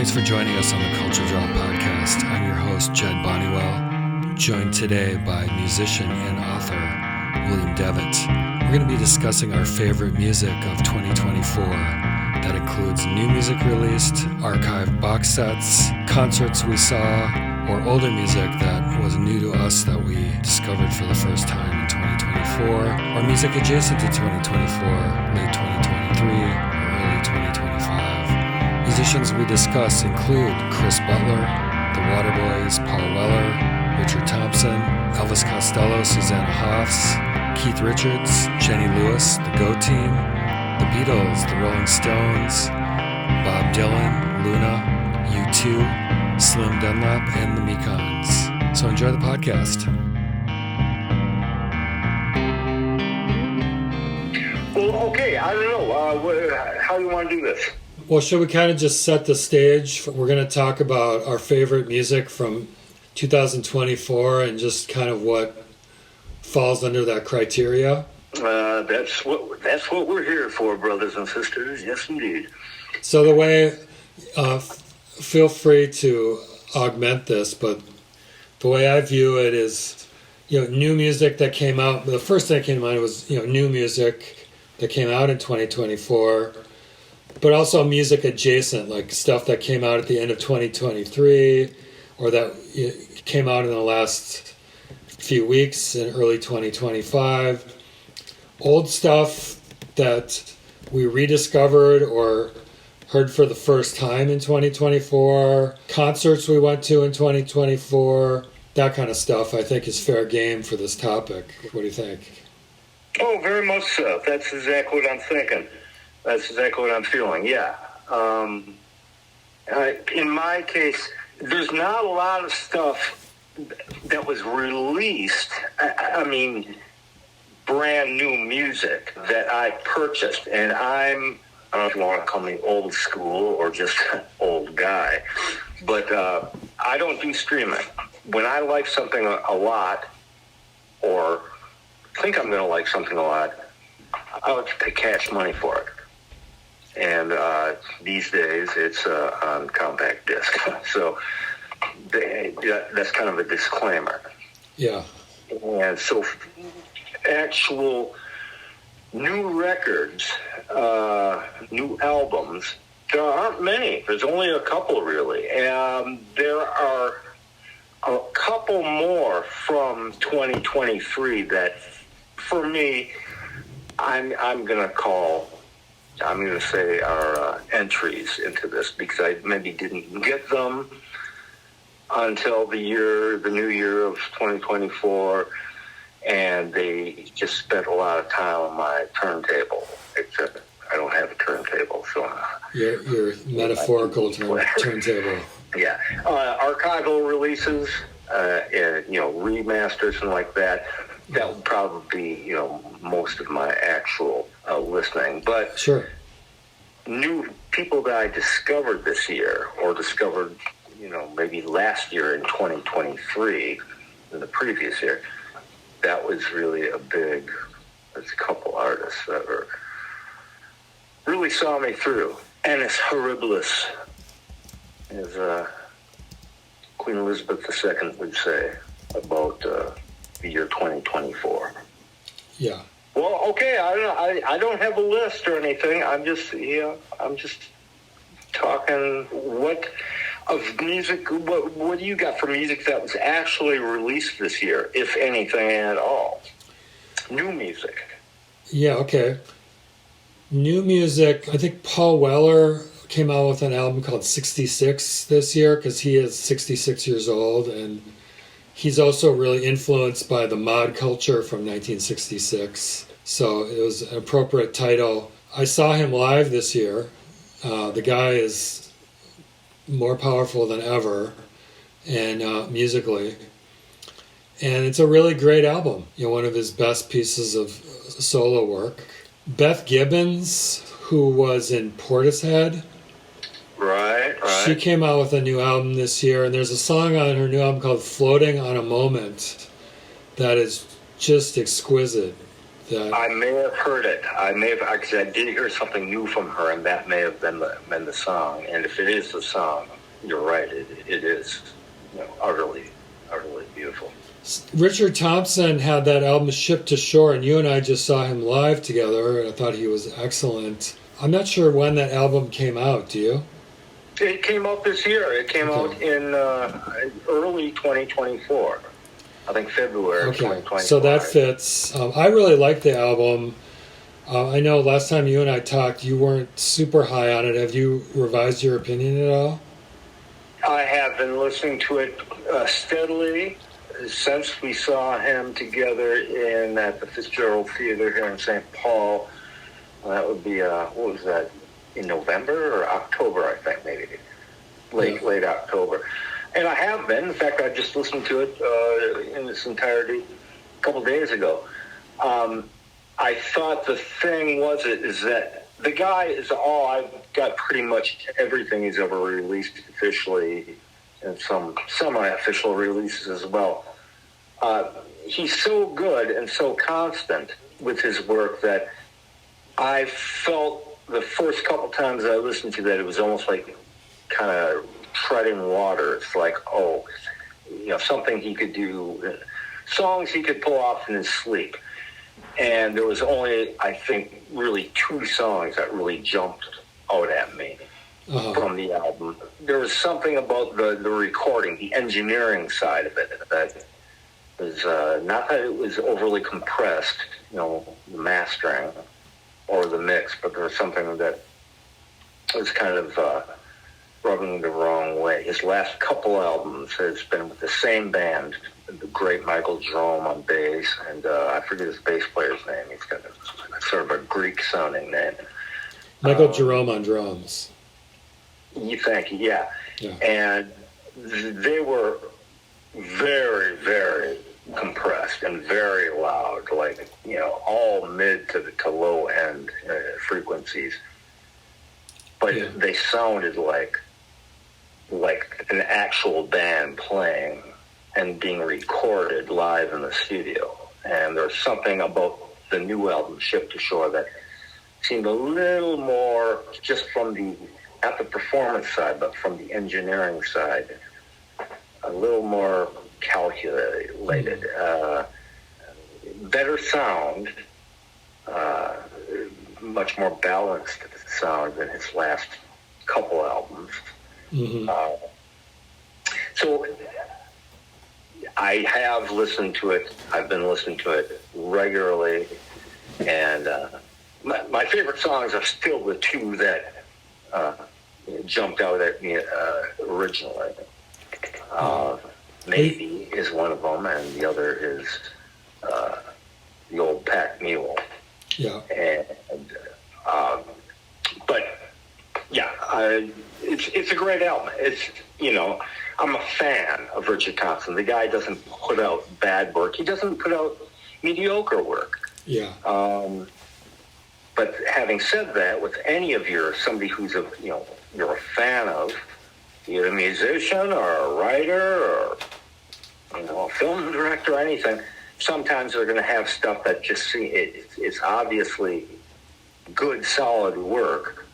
Thanks for joining us on the Culture Drop Podcast. I'm your host, Jed Bonnywell, joined today by musician and author William Devitt. We're going to be discussing our favorite music of 2024. That includes new music released, archived box sets, concerts we saw, or older music that was new to us that we discovered for the first time in 2024, or music adjacent to 2024, late 2023, or early 2025. Musicians we discuss include Chris Butler, the Waterboys, Paul Weller, Richard Thompson, Elvis Costello, Susanna Hoffs, Keith Richards, Jenny Lewis, the Go Team, the Beatles, the Rolling Stones, Bob Dylan, Luna, U2, Slim Dunlap, and the Mekons. So enjoy the podcast. Well, okay, I don't know. How do you want to do this? Well, should we kind of just set the stage? We're going to talk about our favorite music from 2024 and just kind of what falls under that criteria. That's what we're here for, brothers and sisters. Yes, indeed. So the way, feel free to augment this, but the way I view it is, new music that came out. The first thing that came to mind was, new music that came out in 2024. But also music adjacent, like stuff that came out at the end of 2023 or that came out in the last few weeks in early 2025. Old stuff that we rediscovered or heard for the first time in 2024. Concerts we went to in 2024. That kind of stuff I think is fair game for this topic. What do you think? Oh, very much so. That's exactly what I'm thinking. That's exactly what I'm feeling, yeah. In my case, there's not a lot of stuff that was released, I mean, brand new music that I purchased. And I don't know if you want to call me old school or just old guy, but I don't do streaming. When I like something a lot or think I'm going to like something a lot, I like to pay cash money for it. And these days, it's on compact disc. So that's kind of a disclaimer. Yeah. And so actual new records, new albums, there aren't many. There's only a couple, really. And there are a couple more from 2023 that, for me, I'm going to say are entries into this because I maybe didn't get them until the new year of 2024, and they just spent a lot of time on my turntable, except I don't have a turntable, so... Your metaphorical turntable. Yeah. Archival releases, and, remasters and like that. That would probably be, most of my actual listening. But sure. New people that I discovered this year or discovered, maybe last year in 2023, in the previous year, that was really there's a couple artists that really saw me through. Annus Horribilis, as Queen Elizabeth II would say about the year 2024. Yeah. Well, okay. I don't have a list or anything. I'm just talking. What of music? What do you got for music that was actually released this year, if anything at all? New music. Yeah. Okay. New music. I think Paul Weller came out with an album called 66 this year because he is 66 years old, and he's also really influenced by the mod culture from 1966. So it was an appropriate title. I saw him live this year. The guy is more powerful than ever, and musically. And it's a really great album. One of his best pieces of solo work. Beth Gibbons, who was in Portishead. Right. She came out with a new album this year, and there's a song on her new album called Floating on a Moment that is just exquisite. I may have heard it. Because I did hear something new from her, and that may have been the song. And if it is the song, you're right. It is, utterly beautiful. Richard Thompson had that album Ship to Shore, and you and I just saw him live together, and I thought he was excellent. I'm not sure when that album came out. Do you? It came out this year. It came out in early 2024. I think February 2024. So that fits. I really like the album. I know last time you and I talked, you weren't super high on it. Have you revised your opinion at all? I have been listening to it steadily since we saw him together at the Fitzgerald Theater here in St. Paul. That would be, what was that, in November or October, I think, maybe. Late October. And I have been. In fact, I just listened to it in its entirety a couple days ago. I thought the thing is that the guy I've got pretty much everything he's ever released officially and some semi-official releases as well. He's so good and so constant with his work that I felt the first couple times I listened to that it was almost like kind of treading water. It's like, something he could do, songs he could pull off in his sleep. And there was only, I think, really 2 songs that really jumped out at me from the album. There was something about the recording, the engineering side of it, that was not that it was overly compressed, the mastering or the mix, but there was something that was kind of rubbing the wrong way. His last couple albums has been with the same band, the great Michael Jerome on bass, and I forget his bass player's name. He's got sort of a Greek-sounding name. Michael Jerome on drums. You think, yeah. And they were very, very compressed and very loud, like, all mid to low end frequencies. But they sounded like an actual band playing and being recorded live in the studio. And there's something about the new album, Ship to Shore, that seemed a little more, just from not the performance side, but from the engineering side, a little more calculated. Better sound, much more balanced sound than his last couple albums. So I have listened to it. I've been listening to it regularly, and my favorite songs are still the 2 that jumped out at me originally. Maybe is one of them, and the other is the Old Pack Mule. Yeah. It's a great album. It's, I'm a fan of Richard Thompson. The guy doesn't put out bad work. He doesn't put out mediocre work. Yeah. But having said that, with any of somebody who's you're a fan of, either a musician or a writer or, a film director or anything, sometimes they're going to have stuff that just it's obviously good, solid work.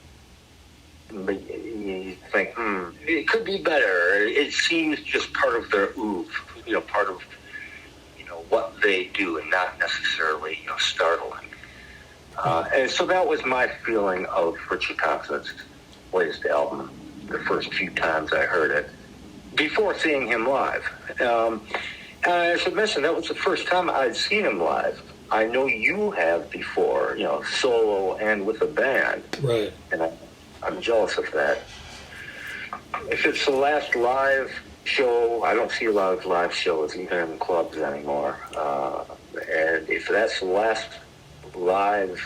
But you think, it could be better. It seems just part of their oomph, part of, what they do, and not necessarily, startling. And so that was my feeling of Richard Thompson's latest album the first few times I heard it, before seeing him live. And I should mention, that was the first time I'd seen him live. I know you have before, solo and with a band. Right. And I'm jealous of that. If it's the last live show, I don't see a lot of live shows, even in clubs anymore. And if that's the last live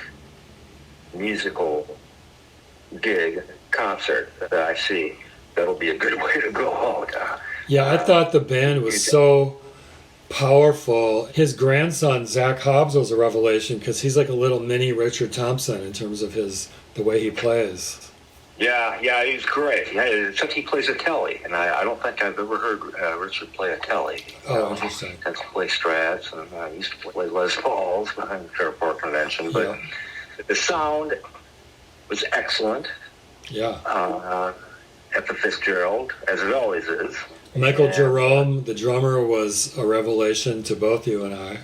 musical concert that I see, that'll be a good way to go out. I thought the band was so powerful. His grandson, Zach Hobbs, was a revelation, because he's like a little mini Richard Thompson in terms of the way he plays. Yeah, he's great. Yeah, except he plays a telly, and I don't think I've ever heard Richard play a telly. Interesting. He tends to play Strats, and I used to play Les Pauls behind the Fairport Convention, but the sound was excellent. Yeah. At the Fitzgerald, as it always is. Michael Jerome, the drummer, was a revelation to both you and I.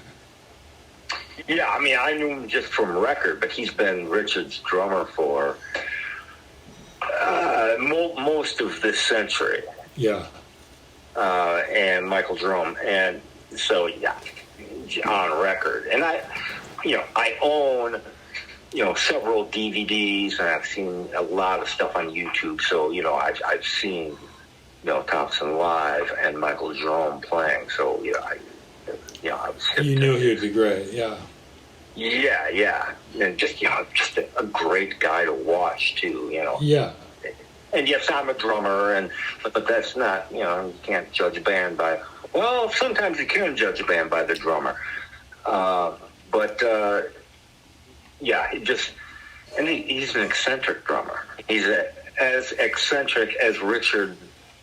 Yeah, I mean, I knew him just from record, but he's been Richard's drummer for most of this century. Yeah. And Michael Jerome. And so, yeah, on record. And I own, several DVDs, and I've seen a lot of stuff on YouTube. So, I've seen, Thompson live and Michael Jerome playing. So, I was hip. You knew he would be great, yeah. Yeah. And just a great guy to watch, too, Yeah. And yes, I'm a drummer, but that's not, you can't judge a band by, well, sometimes you can judge a band by the drummer. He's an eccentric drummer. He's as eccentric as Richard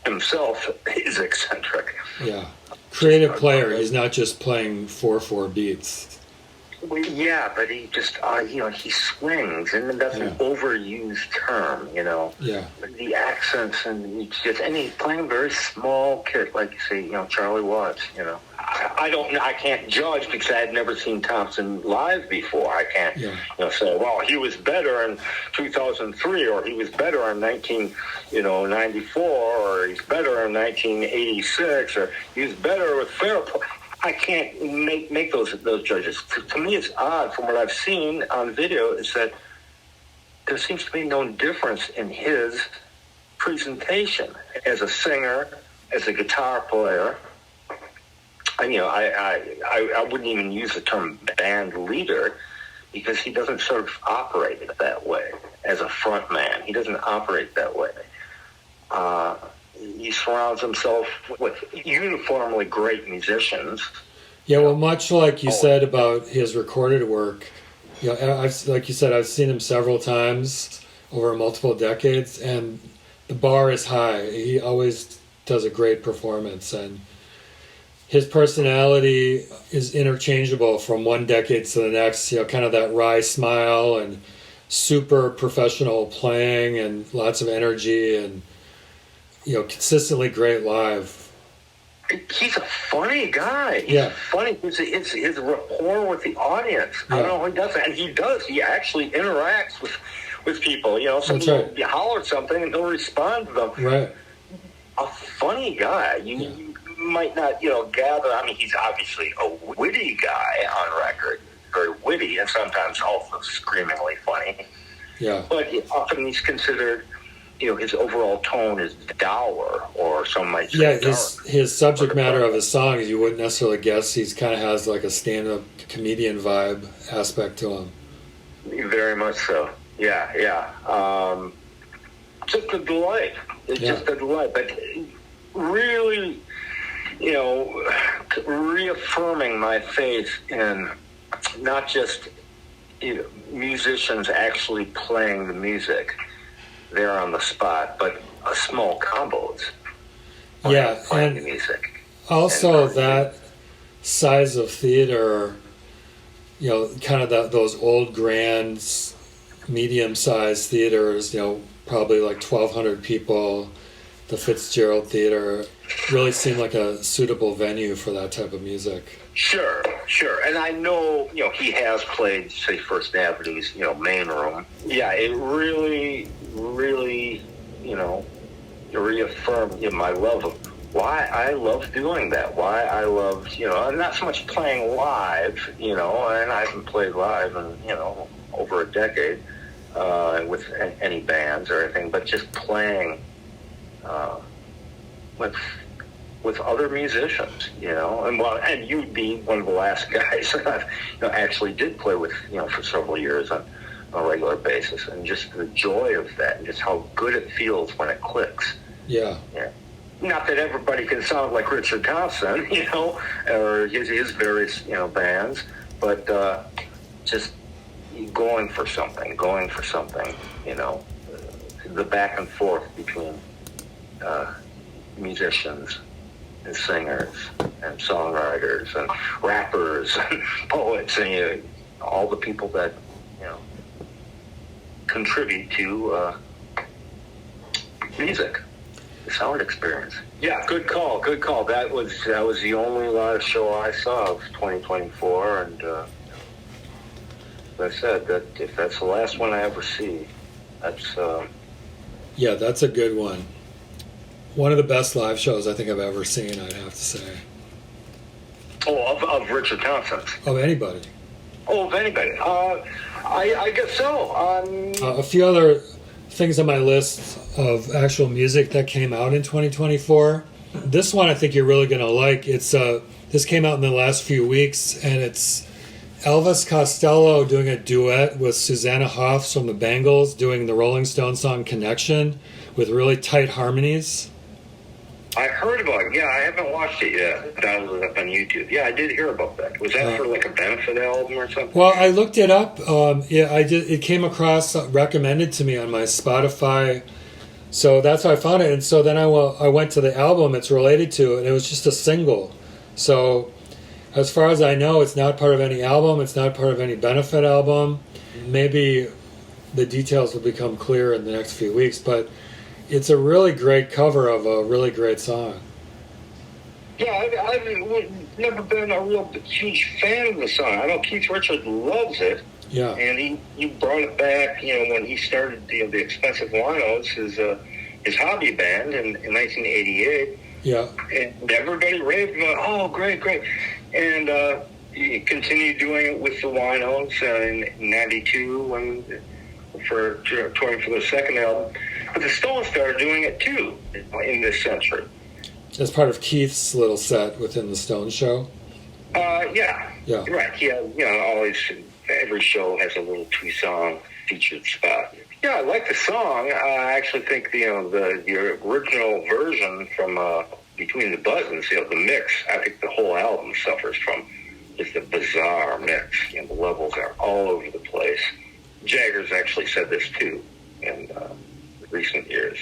himself is eccentric. Yeah. Creative player. He's not just playing 4/4 beats. Well, yeah, but he just, he swings, and that's an overused term, Yeah. The accents, and he's playing very small kit, like you say, Charlie Watts, I can't judge because I had never seen Thompson live before. I can't, say, well, he was better in 2003, or he was better in 1994, or he's better in 1986, or he was better with Fairport. I can't make those judges. To me, it's odd from what I've seen on video is that there seems to be no difference in his presentation as a singer, as a guitar player. And, I wouldn't even use the term band leader because he doesn't sort of operate that way as a front man. He doesn't operate that way. He surrounds himself with uniformly great musicians. Yeah, well, much like you said about his recorded work, like you said, I've seen him several times over multiple decades, and the bar is high. He always does a great performance, and his personality is interchangeable from one decade to the next. Kind of that wry smile and super professional playing and lots of energy and consistently great live. He's a funny guy. He's funny. It's his rapport with the audience. I don't know how he does that. And he does. He actually interacts with people. You holler something and he'll respond to them. Right. A funny guy. You might not, gather. I mean, he's obviously a witty guy on record. Very witty and sometimes also screamingly funny. Yeah. But often he's considered... his overall tone is dour, or some might say his subject matter of his songs, you wouldn't necessarily guess. He's kind of has like a stand-up comedian vibe aspect to him. Very much so. Yeah. Just a delight. It's just a delight. But really, reaffirming my faith in not just musicians actually playing the music there on the spot, but small combos. Playing the music. Also, that size of theater, kind of those old grand, medium-sized theaters, probably like 1,200 people, the Fitzgerald Theater, really seemed like a suitable venue for that type of music. Sure. And I know, he has played, say, First Avenue's, main room. Yeah, it really, reaffirmed my love of why I love doing that, why I love, not so much playing live, and I haven't played live in, over a decade with any bands or anything, but just playing with other musicians, and you'd be one of the last guys that I actually did play with, for several years on a regular basis, and just the joy of that, and just how good it feels when it clicks. Yeah. Not that everybody can sound like Richard Thompson, or his various, bands, but just going for something, the back and forth between musicians and singers and songwriters and rappers and poets and all the people that contribute to music, the sound experience. Yeah, good call. That was the only live show I saw of 2024, and as I said, that if that's the last one I ever see, that's yeah, that's a good one. One of the best live shows I think I've ever seen, I'd have to say. Oh, of Richard Thompson's. Of anybody. Oh, of anybody. I guess so. A few other things on my list of actual music that came out in 2024. This one I think you're really going to like. It's this came out in the last few weeks, and it's Elvis Costello doing a duet with Susanna Hoffs from the Bangles, doing the Rolling Stones song Connection with really tight harmonies. I heard about it. Yeah, I haven't watched it yet. That was up on YouTube. Yeah, I did hear about that. Was that for like a benefit album or something? Well, I looked it up. Yeah, I did. It came across recommended to me on my Spotify, so that's how I found it. And so then I went to the album it's related to, and it was just a single. So as far as I know, it's not part of any album. It's not part of any benefit album. Maybe the details will become clear in the next few weeks, but it's a really great cover of a really great song. Yeah, I've never been a real huge fan of the song. I know Keith Richards loves it. Yeah. And he brought it back, when he started the Expensive Winos, his hobby band in 1988. Yeah. And everybody raved about, oh, great. And he continued doing it with the Winos in 92 for touring for the second album. But the Stones started doing it too in this century. As part of Keith's little set within the Stones show? Yeah. Right. Yeah, always, every show has a little 2-song featured spot. Yeah, I like the song. I actually think the original version from Between the Buttons, the mix, I think the whole album suffers from just a bizarre mix. The levels are all over the place. Jagger's actually said this too in recent years.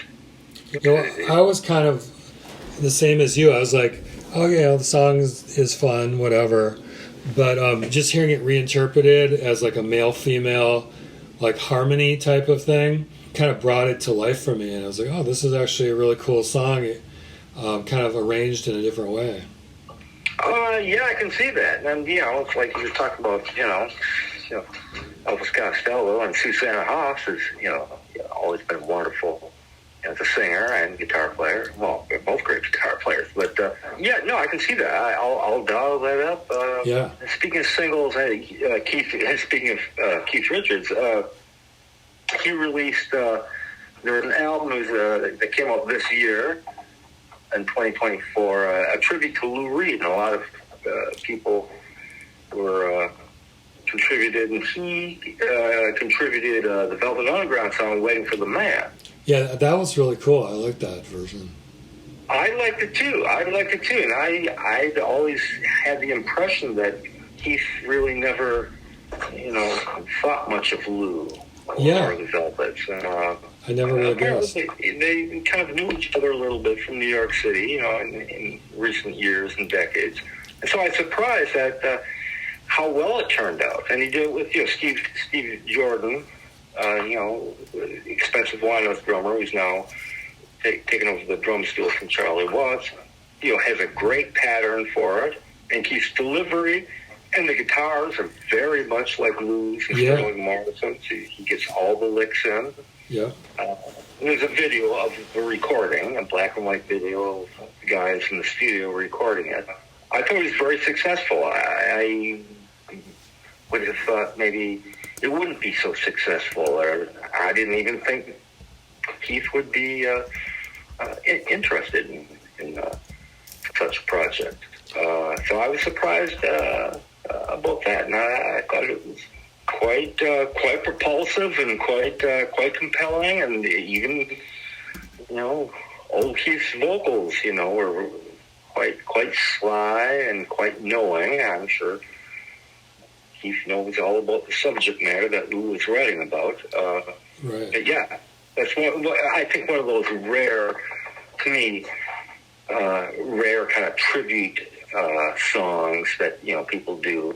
I was kind of the same as you. I was like, oh yeah, the song is fun, whatever. But just hearing it reinterpreted as like a male-female like harmony type of thing kind of brought it to life for me. And I was like, oh, this is actually a really cool song, kind of arranged in a different way. Yeah, I can see that. And, it's like you were talking about, Elvis Costello and Susanna Hoffs has, always been wonderful as a singer and guitar player. Well, they're both great guitar players. But, I can see that. I'll dial that up. Yeah. Speaking of singles, speaking of Keith Richards, he released, there's an album that came out this year in 2024, a tribute to Lou Reed, and a lot of people were contributed, and he contributed the Velvet Underground song "Waiting for the Man." Yeah, that was really cool. I like that version. I liked it too, and I'd always had the impression that Keith really never, thought much of Lou or the Velvets. I never really guessed. They kind of knew each other a little bit from New York City, in recent years and decades. And so I was surprised at how well it turned out. And he did it with, Steve Jordan, Expensive Winos drummer, who's now taken over the drum stool from Charlie Watts. Has a great pattern for it. And Keith's delivery and the guitars are very much like Lou's and Sterling Morrison's. He gets all the licks in. Yeah. There's a video of the recording, a black and white video of the guys in the studio recording it. I thought it was very successful. I would have thought maybe it wouldn't be so successful, or I didn't even think Keith would be interested in such a project. So I was surprised about that, and I thought it was quite propulsive and quite compelling, and even old Keith's vocals were quite sly and quite knowing. I'm sure Keith knows all about the subject matter that Lou was writing about. Right. But yeah, That's I think one of those rare, to me, rare kind of tribute songs that people do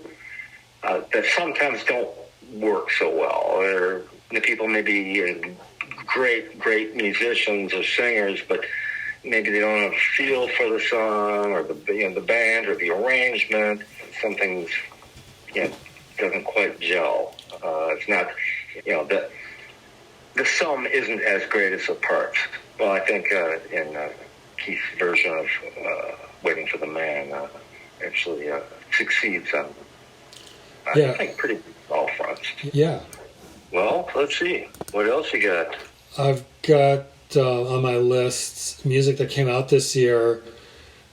that sometimes don't work so well, or the people may be great musicians or singers, but maybe they don't have a feel for the song or the band or the arrangement. Something's doesn't quite gel. It's not the sum isn't as great as the parts. Well, I think in Keith's version of Waiting for the Man actually succeeds on, I think, pretty all fronts. Yeah. Well, let's see. What else you got? I've got on my list music that came out this year.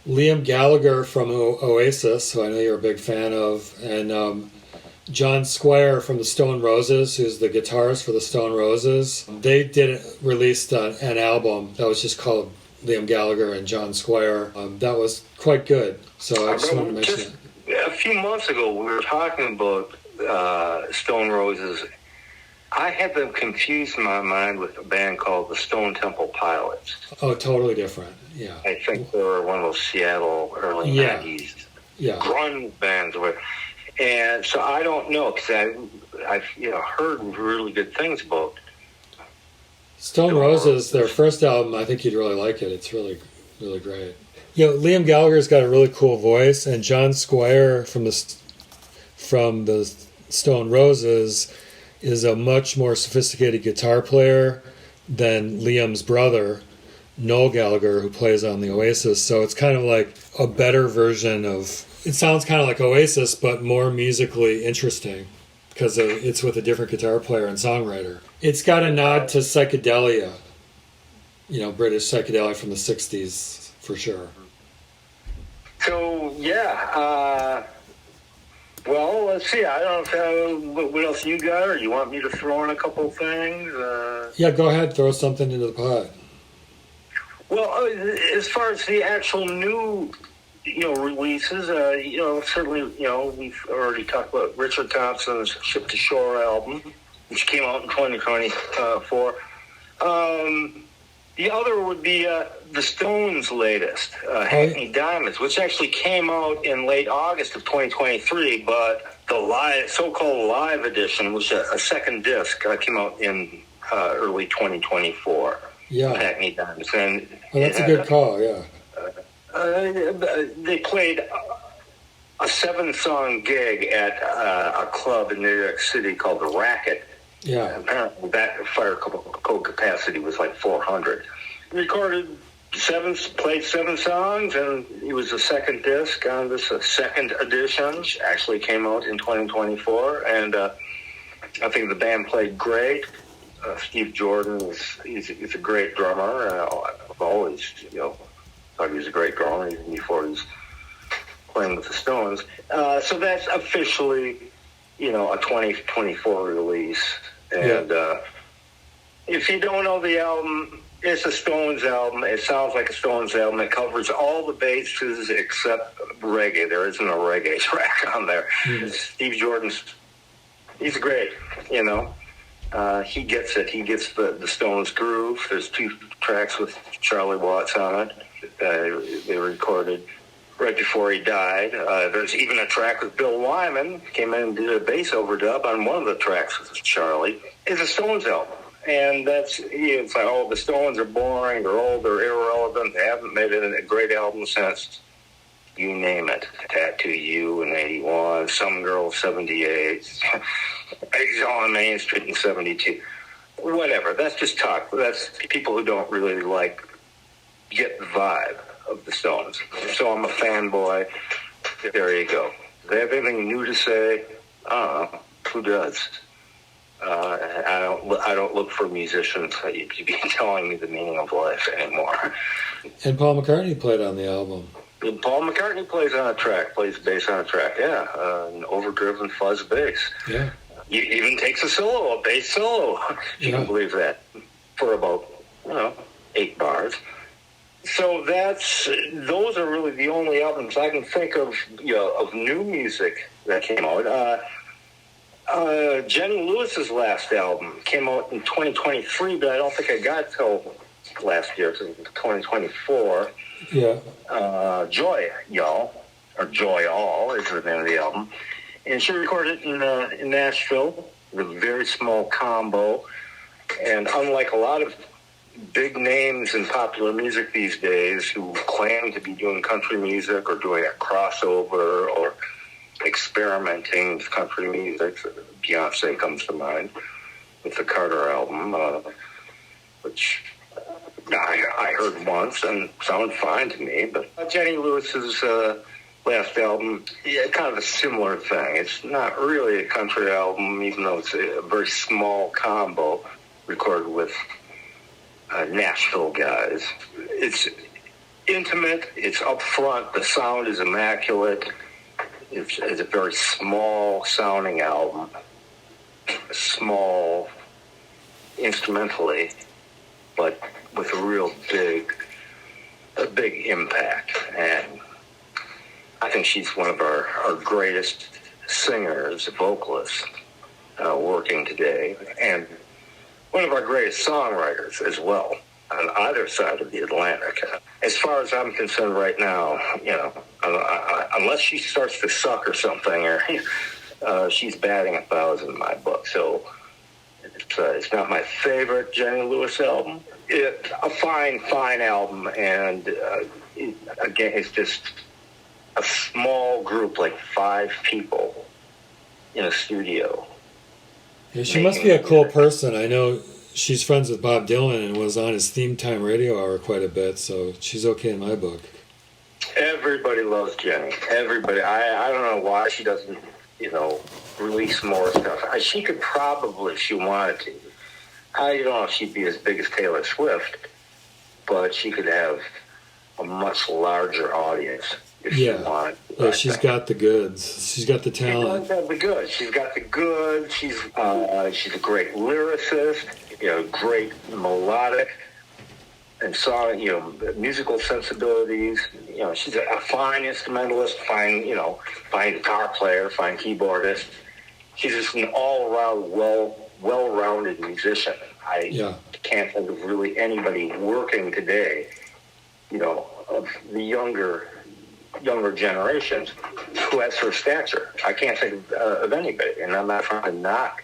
Liam Gallagher from Oasis, who I know you're a big fan of, and John Squire from the Stone Roses, who's the guitarist for the Stone Roses. They released an album that was just called Liam Gallagher and John Squire. That was quite good, so I just wanted to mention it. A few months ago, we were talking about Stone Roses. I had them confused in my mind with a band called the Stone Temple Pilots. Oh, totally different, yeah. I think they were one of those Seattle early 90s grunge bands. And so I don't know, because I've heard really good things about Stone Roses. Their first album, I think you'd really like it. It's really, really great. Liam Gallagher's got a really cool voice, and John Squire from the Stone Roses is a much more sophisticated guitar player than Liam's brother, Noel Gallagher, who plays on the Oasis. So it's kind of like a better version of... It sounds kind of like Oasis, but more musically interesting because it's with a different guitar player and songwriter. It's got a nod to psychedelia, British psychedelia from the 60s, for sure. So, well, let's see. I don't know what else you got, or you want me to throw in a couple of things? Yeah, go ahead. Throw something into the pot. Well, as far as the actual new, releases, certainly, we've already talked about Richard Thompson's Ship to Shore album, which came out in 2024. The other would be the Stones' latest, Hackney Diamonds, which actually came out in late August of 2023, but the so-called live edition, which a second disc, came out in early 2024. Yeah, Hackney Diamonds, and that's a good call. Yeah, they played a 7-song gig at a club in New York City called the Racket. Yeah. Apparently that fire code capacity was like 400. Played 7 songs, and it was the second disc on this second edition, which actually came out in 2024. And I think the band played great. Steve Jordan he's a great drummer. I've always, thought he was a great drummer even before he was playing with the Stones. So that's officially, a 2024 release. And if you don't know the album, it's a Stones album. It sounds like a Stones album. It covers all the bases except reggae. There isn't a reggae track on there. Mm-hmm. Steve Jordan's, he's great, he gets it. He gets the Stones groove. There's 2 tracks with Charlie Watts on it. They recorded right before he died. There's even a track with Bill Wyman, came in and did a bass overdub on one of the tracks with Charlie. It's a Stones album. And it's like, the Stones are boring, they're old, they're irrelevant, they haven't made it a great album since, you name it. Tattoo You in 81, Some Girl 78, Eggs on Main Street in 72. Whatever, that's just talk. That's people who don't really get the vibe of the Stones. So I'm a fanboy. There you go. Do they have anything new to say? Who does? I don't look for musicians that you'd be telling me the meaning of life anymore. And Paul McCartney played on the album. Paul McCartney plays bass on a track, an overdriven fuzz bass. Yeah. He even takes a bass solo. You can believe that, for about, 8 bars. So those are really the only albums I can think of, of new music that came out. Jenny Lewis's last album came out in 2023, but I don't think I got till last year, so 2024. Yeah. Joy, Y'all, or Joy All is the name of the album. And she recorded it in Nashville with a very small combo. And unlike a lot of big names in popular music these days who claim to be doing country music or doing a crossover or experimenting with country music, Beyonce comes to mind with the Carter album, which I heard once and sounded fine to me. But Jenny Lewis's last album, yeah, kind of a similar thing. It's not really a country album, even though it's a very small combo recorded with Nashville guys. It's intimate, it's upfront, the sound is immaculate. It's a very small sounding album, small instrumentally, but with a big impact. And I think she's one of our greatest singers, vocalists working today, and one of our greatest songwriters as well on either side of the Atlantic. As far as I'm concerned right now, unless she starts to suck or something, or she's batting 1,000 in my book. So it's not my favorite Jenny Lewis album. It's a fine album, and again, it's just a small group, like 5 people in a studio. Yeah, she must be a cool person. I know she's friends with Bob Dylan and was on his Theme Time radio hour quite a bit, so she's okay in my book. Everybody loves Jenny. Everybody. I don't know why she doesn't, release more stuff. She could probably, if she wanted to. I don't know if she'd be as big as Taylor Swift, but she could have a much larger audience if she wanted. Yeah, she's got the goods. She's got the talent. She's got the goods. She's a great lyricist, great melodic and song, musical sensibilities. She's a fine instrumentalist, fine guitar player, fine keyboardist. She's just an all-around well-rounded musician. I can't think of really anybody working today, of the younger generations who has her stature. I can't think of anybody, and I'm not trying to knock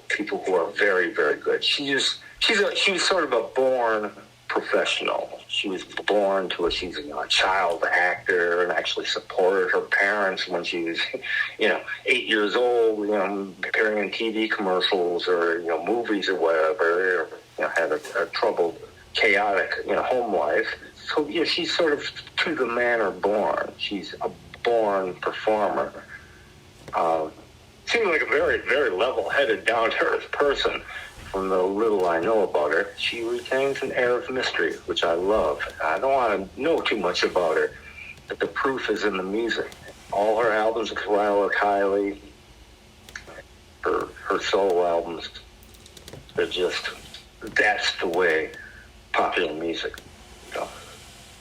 people who are very, very good. She was sort of a born professional. She was born to she's a child actor and actually supported her parents when she was, 8 years old, appearing in TV commercials or, movies or whatever, or, had a troubled, chaotic, home life. So, she's sort of to the manner born. She's a born performer. Seems like a very, very level-headed, down-to-earth person. From the little I know about her, she retains an air of mystery, which I love. I don't want to know too much about her, but the proof is in the music. All her albums with Lila Kiley, her solo albums, that's the way popular music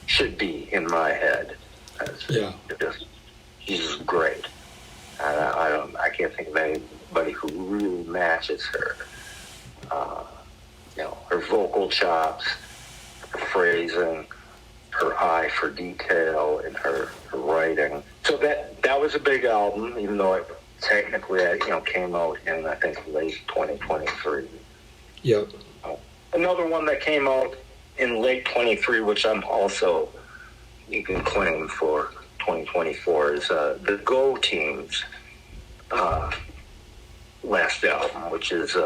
should be in my head. She's great. I can't think of anybody who really matches her. Her vocal chops, her phrasing, her eye for detail, and her writing. So that was a big album, even though it technically came out in I think late 2023. Yep. Another one that came out in late 23, which I'm also you can claim for 2024, is the Go Team's last album, which is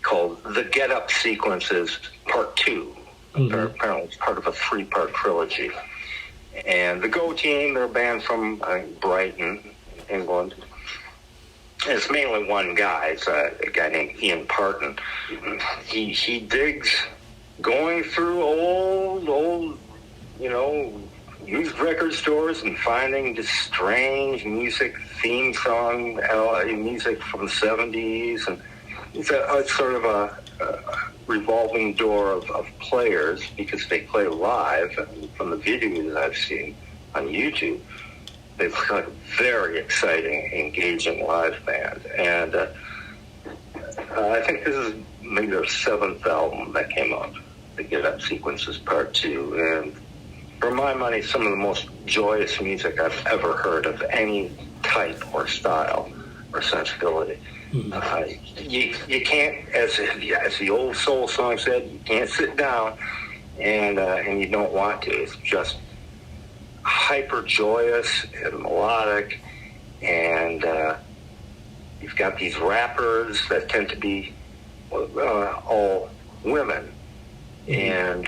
called The Get Up Sequences Part 2. Mm-hmm. Apparently it's part of a 3-part trilogy. And the Go Team, they're a band from Brighton, England. And it's mainly one guy. It's a guy named Ian Parton. He digs going through old, used record stores and finding just strange music, theme song music from the 70s. And it's sort of a revolving door of players because they play live. And from the videos I've seen on YouTube, They look like a very exciting, engaging live band. And I think this is maybe their 7th album that came out, the Get Up Sequences Part 2. And for my money, some of the most joyous music I've ever heard of any type or style or sensibility. You can't, as the old soul song said, you can't sit down, and you don't want to. It's just hyper joyous and melodic, and you've got these rappers that tend to be all women, and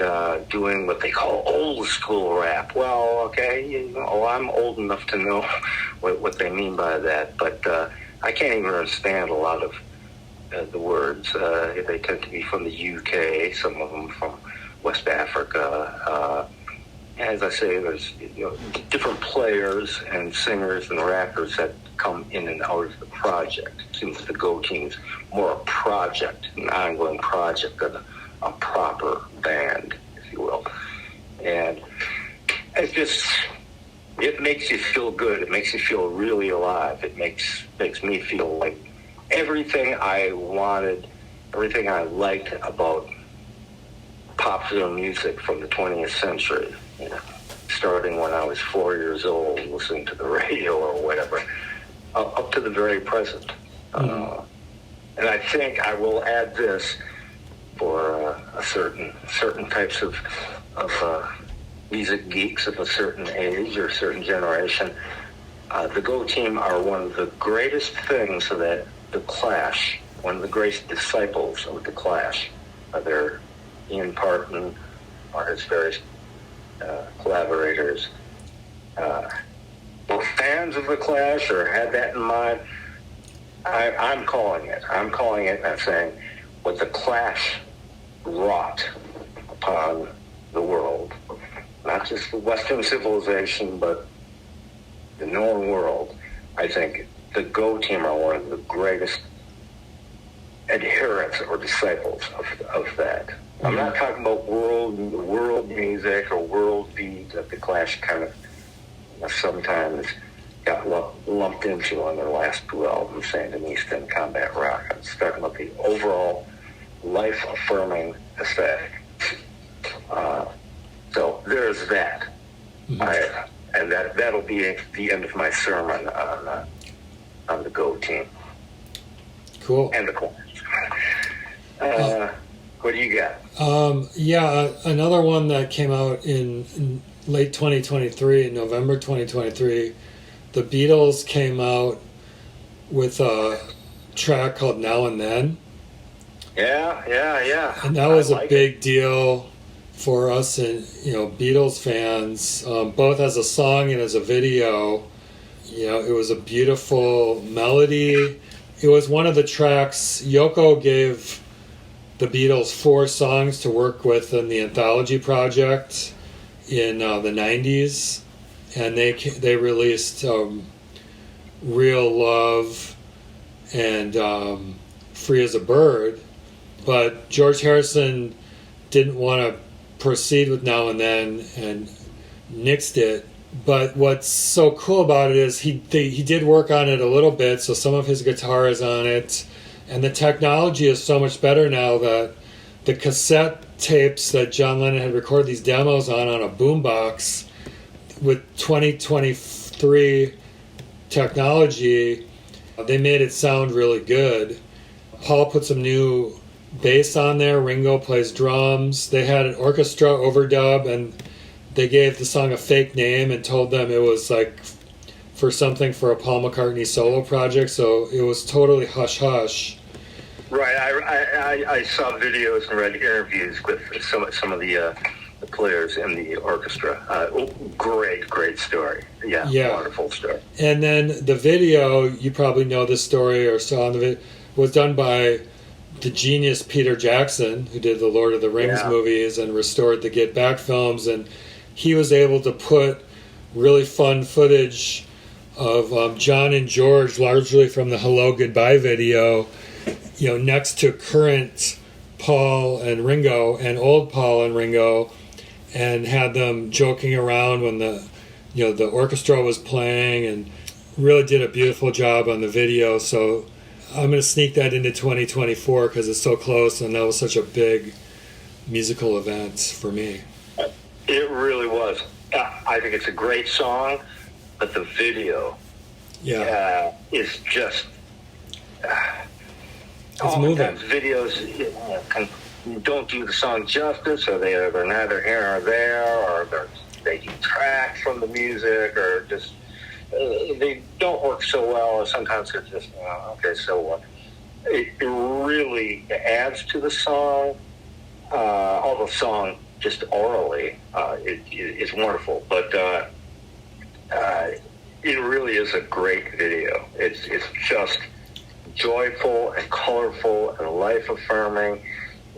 doing what they call old school rap. Well, okay, I'm old enough to know what they mean by that, but I can't even understand a lot of the words. They tend to be from the UK, some of them from West Africa. As I say, there's different players and singers and rappers that come in and out of the project. It seems the Go Team's more a project, an ongoing project than a proper band, if you will. And it makes you feel good. It makes you feel really alive. It makes me feel like everything I wanted, everything I liked about popular music from the 20th century, starting when I was 4 years old, listening to the radio or whatever, up to the very present. And I think I will add this for a certain types of music geeks of a certain age or a certain generation. The Go Team are one of the greatest things that the Clash, one of the greatest disciples of the Clash. They're Ian Parton or his various collaborators. Both fans of the Clash or had that in mind. I'm calling it. I'm calling it and saying what the Clash wrought upon the world, not just the Western civilization, but the known world. I think the Go Team are one of the greatest adherents or disciples of that. I'm not talking about world music or world beat that the Clash kind of sometimes got lumped into on their last 2 albums, Sand and East and Combat Rock. I'm just talking about the overall life-affirming aesthetic. So there's that. And that'll be the end of my sermon on the Go Team. Cool. And the Clash. What do you got? Another one that came out in late 2023, in November 2023, the Beatles came out with a track called Now and Then. Yeah. And that was a big deal for us and Beatles fans, both as a song and as a video. It was a beautiful melody. It was one of the tracks. Yoko gave the Beatles 4 songs to work with in the Anthology project in the 90s, and they released Real Love and Free as a Bird, but George Harrison didn't want to proceed with Now and Then and nixed it. But what's so cool about it is he did work on it a little bit, so some of his guitar is on it, and the technology is so much better now that the cassette tapes that John Lennon had recorded these demos on a boombox with 2023 technology, they made it sound really good. Paul put some new bass on there. Ringo plays drums. They had an orchestra overdub, and they gave the song a fake name and told them it was like for a Paul McCartney solo project, so it was totally hush-hush. Right, I saw videos and read interviews with some of the players in the orchestra. Great story. Yeah, wonderful story. And then the video, you probably know this story or saw on the video, was done by the genius Peter Jackson, who did the Lord of the Rings movies and restored the Get Back films, and he was able to put really fun footage of John and George, largely from the Hello Goodbye video, next to current Paul and Ringo and old Paul and Ringo, and had them joking around when the the orchestra was playing and really did a beautiful job on the video. So I'm going to sneak that into 2024 because it's so close, and that was such a big musical event for me. It really was. I think it's a great song, but the video is just... it's moving. Videos don't do the song justice, or they're neither here nor there, or they detract from the music, or just they don't work so well, or sometimes they're just, okay, so what? It really adds to the song. All the song, just orally, it's wonderful, but it really is a great video. It's just joyful and colorful and life-affirming,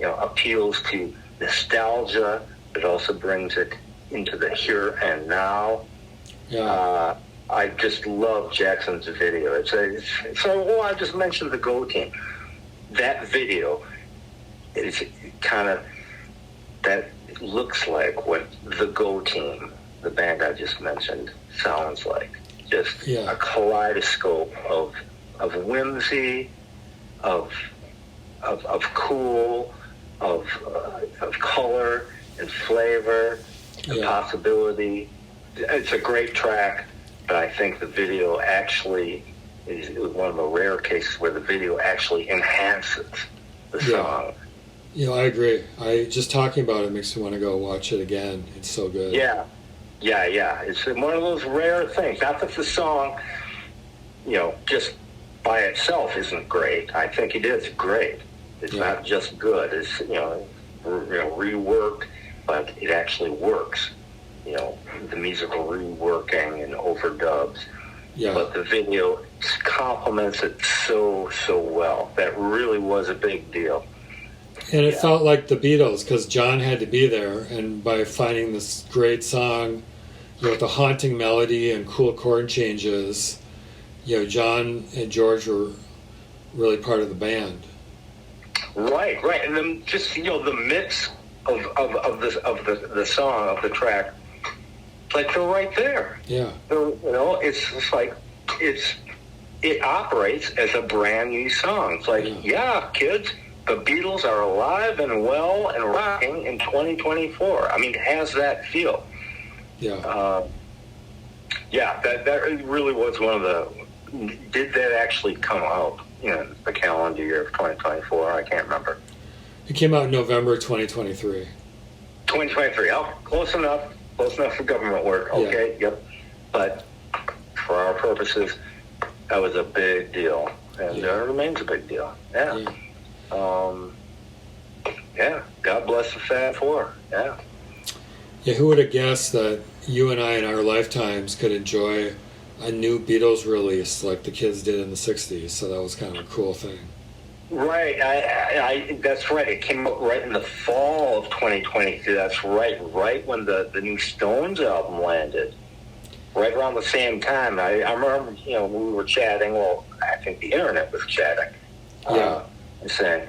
appeals to nostalgia, but also brings it into the here and now. Yeah. I just love Jackson's video. I just mentioned the Go Team. That video is kind of, that looks like what the Go Team, the band I just mentioned, sounds like. Just a kaleidoscope of whimsy, of cool, of color and flavor and possibility. It's a great track, but I think the video actually is one of the rare cases where the video actually enhances the song. I agree. Just talking about it makes me want to go watch it again. It's so good. Yeah. It's one of those rare things. Not that the song, just by itself isn't great. I think it is great. It's not just good. It's, reworked, but it actually works. The musical reworking and overdubs. Yeah. But the video complements it so well. That really was a big deal. And it felt like the Beatles, because John had to be there, and by finding this great song, with the haunting melody and cool chord changes, John and George were really part of the band. Right, and then just the mix of the song, of the track, like they're right there. Yeah. It's just like it operates as a brand new song. It's like, kids, the Beatles are alive and well and rocking in 2024. I mean, it has that feel. Yeah. That really was one of the... Did that actually come out in the calendar year of 2024? I can't remember. It came out in November 2023. 2023. Oh, close enough. Close enough for government work. Okay, yep. But for our purposes, that was a big deal. And it remains a big deal. Yeah. God bless the Fab Four. Yeah. Yeah, who would have guessed that you and I in our lifetimes could enjoy a new Beatles release like the kids did in the 60s, so that was kind of a cool thing. Right, I that's right. It came out right in the fall of 2022. That's right when the new Stones album landed. Right around the same time. I remember, we were chatting. Well, I think the internet was chatting. And saying,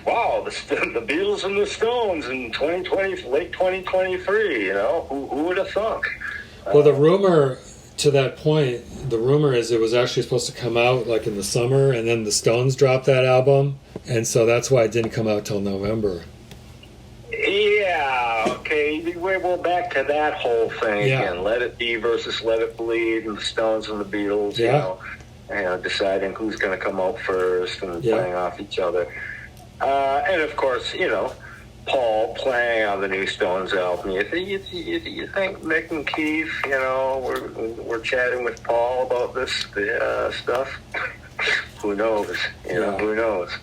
wow, the Beatles and the Stones in 2020, late 2023. Who would have thunk? Well, the rumor to that point, the rumor is it was actually supposed to come out like in the summer, and then the Stones dropped that album, and so that's why it didn't come out till November. Yeah, okay. We're back to that whole thing again. Let It Be versus Let It Bleed, and the Stones and the Beatles, deciding who's going to come out first and playing off each other. And of course, Paul playing on the new Stones album. You think Mick and Keith, we're chatting with Paul about this stuff? Who knows? Who knows?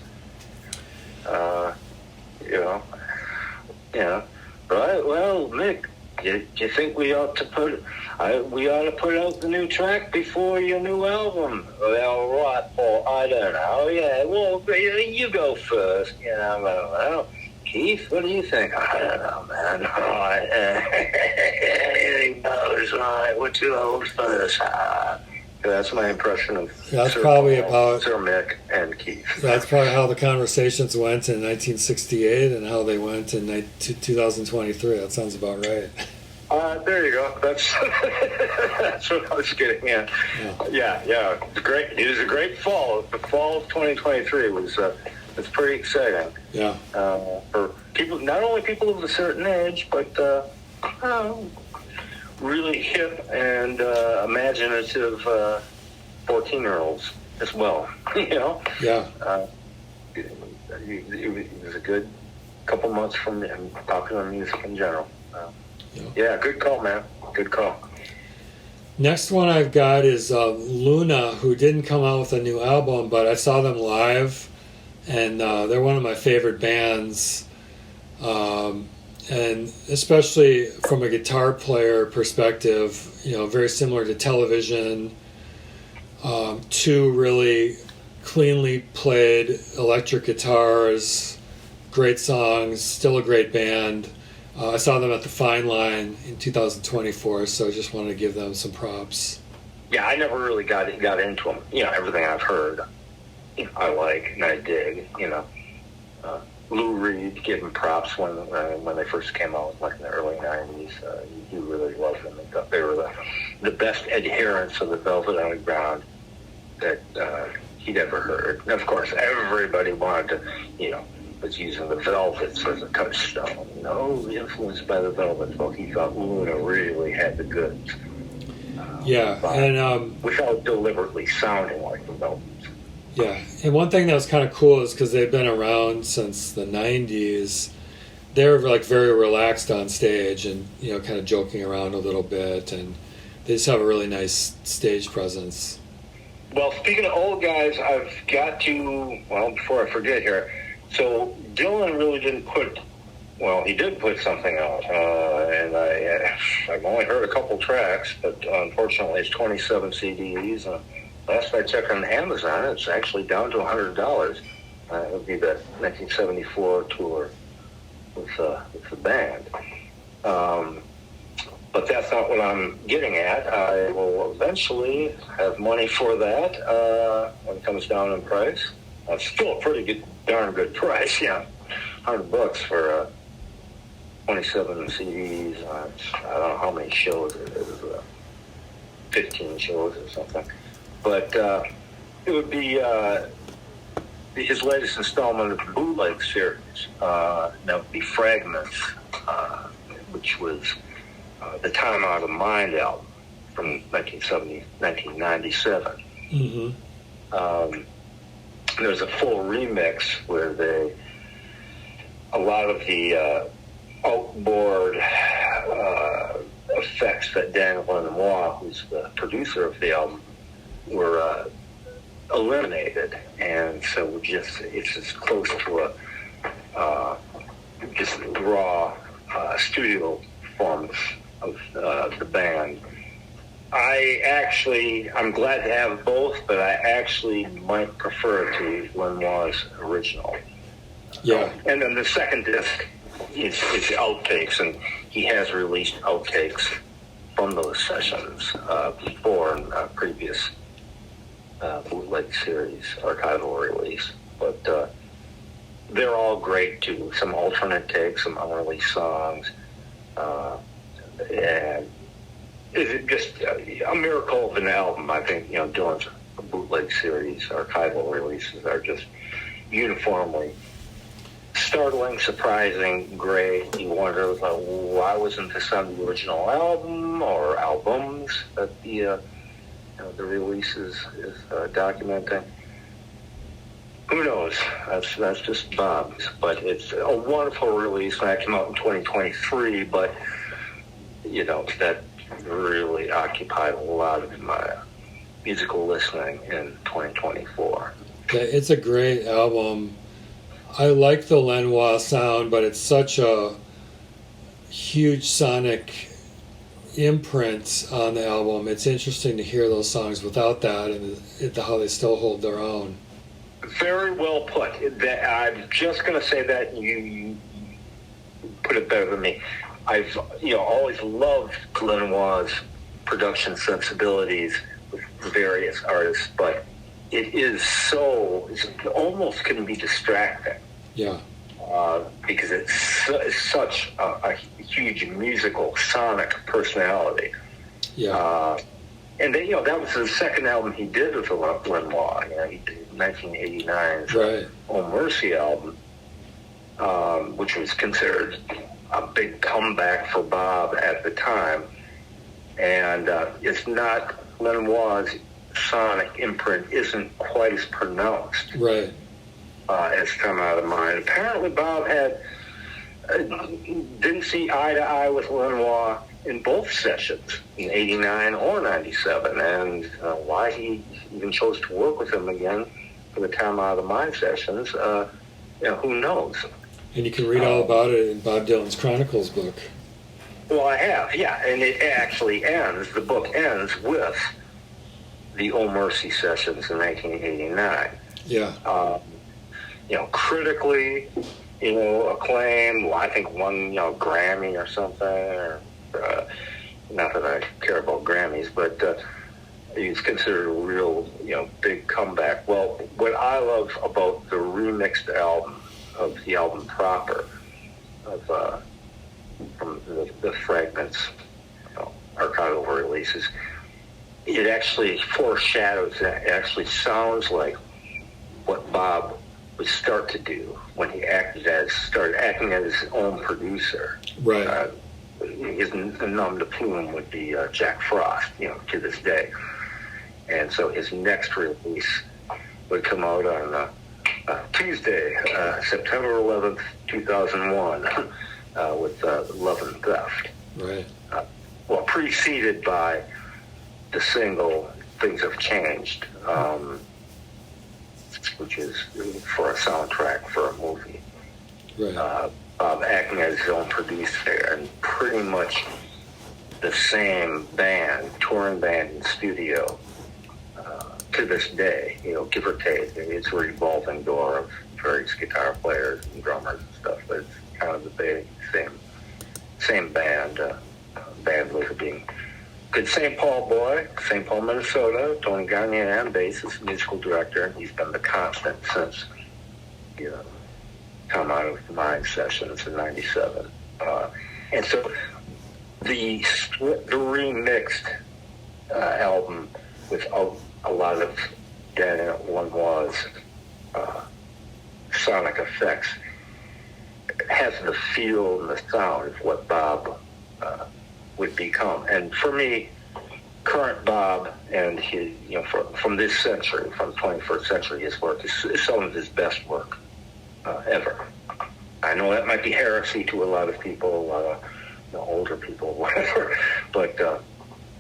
Right? Well, Mick, do you think we ought to put out the new track before your new album? Well, right, Paul, I don't know. Yeah, well, you go first. Well, Keith, what do you think? I don't know, man. Anything goes, right? We're too old for this. That's my impression of Sir Mick and Keith. That's probably how the conversations went in 1968 and how they went in 2023. That sounds about right. There you go. That's that's what I was getting at. Yeah. It's great. It was a great fall. The fall of 2023 was pretty exciting. Yeah. For people, not only people of a certain age, but really hip and imaginative 14-year-olds as well. Yeah. It was a good couple months from popular music in general. Yeah, good call, man. Good call. Next one I've got is Luna, who didn't come out with a new album, but I saw them live, and they're one of my favorite bands. And especially from a guitar player perspective, very similar to Television. Two really cleanly played electric guitars, great songs, still a great band. I saw them at the Fine Line in 2024, so I just wanted to give them some props. Yeah, I never really got into them. Everything I've heard, I like and I dig. Lou Reed, give them props when they first came out, like in the early '90s. He really loved them. He thought they were the best adherents of the Velvet Underground that he'd ever heard. And of course, everybody wanted to, was using the Velvets as a touchstone. Influenced by the Velvets. Well, he thought Luna really had the goods. Without deliberately sounding like the Velvets. Yeah, and one thing that was kind of cool is because they've been around since the 90s, they're like very relaxed on stage and, kind of joking around a little bit, and they just have a really nice stage presence. Well, speaking of old guys, I've got to, before I forget here, so Dylan really didn't put, he did put something out, and I've only heard a couple tracks, but unfortunately it's 27 CDs, and last I checked on Amazon, it's actually down to $100. It would be the 1974 tour with the band. But that's not what I'm getting at. I will eventually have money for that when it comes down in price. It's still a pretty darn good price, yeah. $100 for 27 CDs. I don't know how many shows it is, 15 shows or something. But it would be his latest installment of the Bootleg series. That would be Fragments, which was the Time Out of Mind album from 1997. Mm-hmm. There's a full remix where a lot of the outboard effects that Dan Lenoir, who's the producer of the album, were eliminated, and so it's as close to a just raw studio performance of the band. I'm glad to have both, but I actually might prefer to Lenoir's original. Yeah. And then the second disc is outtakes, and he has released outtakes from those sessions before in previous bootleg series, archival release. But they're all great too. Some alternate takes, some unreleased songs, and it's just a miracle of an album. I think Dylan's bootleg series, archival releases are just uniformly startling, surprising, great. You wonder why wasn't this on the original album or albums that the release is documenting. Who knows? That's just Bob's. But it's a wonderful release. That came out in 2023, but that really occupied a lot of my musical listening in 2024. It's a great album. I like the Lenoir sound, but it's such a huge sonic imprint on the album. It's interesting to hear those songs without that and how they still hold their own. Very well put. I'm just going to say that you put it better than me. I've always loved Lenoir's production sensibilities with various artists, but it's almost can be distracting. Yeah. because it's such a huge musical, sonic personality. Yeah. And then, that was the second album he did with Lenoir. He did 1989's Right. Oh Mercy album, which was considered a big comeback for Bob at the time. And it's not, Lenoir's sonic imprint isn't quite as pronounced. Right. As Come Out of Mind. Apparently Bob didn't see eye to eye with Lenoir in both sessions, in 89 or 97, and why he even chose to work with him again for the Come Out of Mind sessions, who knows? And you can read all about it in Bob Dylan's Chronicles book. Well, I have, yeah, and it actually ends, the book ends with the Oh Mercy sessions in 1989. Yeah. Critically, acclaimed. Well, I think won, Grammy or something. Or, not that I care about Grammys, but he's considered a real, big comeback. Well, what I love about the remixed album of the album proper, from the fragments, archival releases, it actually foreshadows that. It actually sounds like what Bob would start to do when he started acting as his own producer. Right. His nom de plume would be Jack Frost, to this day. And so his next release would come out on Tuesday, September 11th, 2001, with Love and Theft. Right. Preceded by the single Things Have Changed, which is for a soundtrack for a movie. Right. Bob acting as his own producer, and pretty much the same band, touring band in studio, to this day, give or take. It's a revolving door of various guitar players and drummers and stuff, but it's kind of the big same band. Band leader being good St. Paul boy, St. Paul, Minnesota, Tony Gagnon, bassist, musical director, and he's been the constant since, Come Out of Mind sessions in 97. And so the remixed album with a lot of Dan Lenoir's sonic effects has the feel and the sound of what Bob would become. And for me, current Bob and his, from this century, from the 21st century, his work is some of his best work ever. I know that might be heresy to a lot of people, older people, whatever, but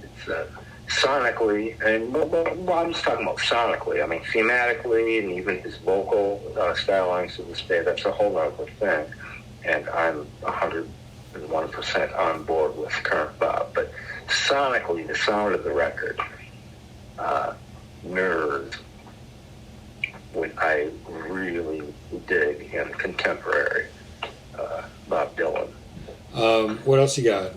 it's sonically, and I'm just talking about sonically. I mean, thematically, and even his vocal stylings to this day, that's a whole other thing. And I'm 101% on board with current Bob. But sonically, the sound of the record mirrors what I really dig in contemporary Bob Dylan. What else you got?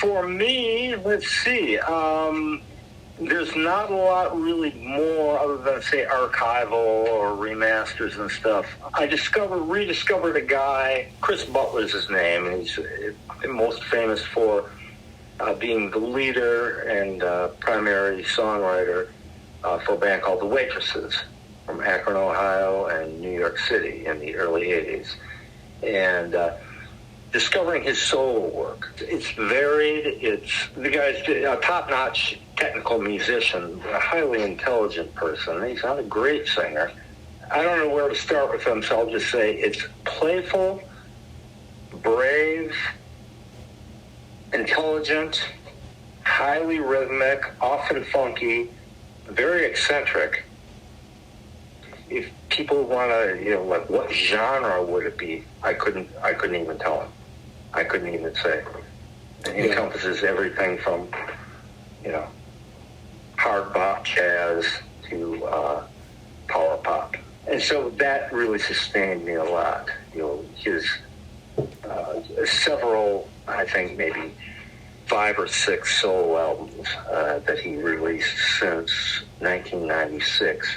For me, let's see. There's not a lot really more other than, say, archival or remasters and stuff. I rediscovered a guy, Chris Butler's his name, and he's most famous for being the leader and primary songwriter for a band called The Waitresses from Akron, Ohio, and New York City in the early 80s. And discovering his solo work. It's varied. The guy's a top-notch technical musician, a highly intelligent person. He's not a great singer. I don't know where to start with him, so I'll just say it's playful, brave, intelligent, highly rhythmic, often funky, very eccentric. If people want to, like, what genre would it be? I couldn't even tell him. I couldn't even say. It encompasses everything from, hard bop jazz to power pop. And so that really sustained me a lot. His several, I think maybe 5 or 6 solo albums that he released since 1996.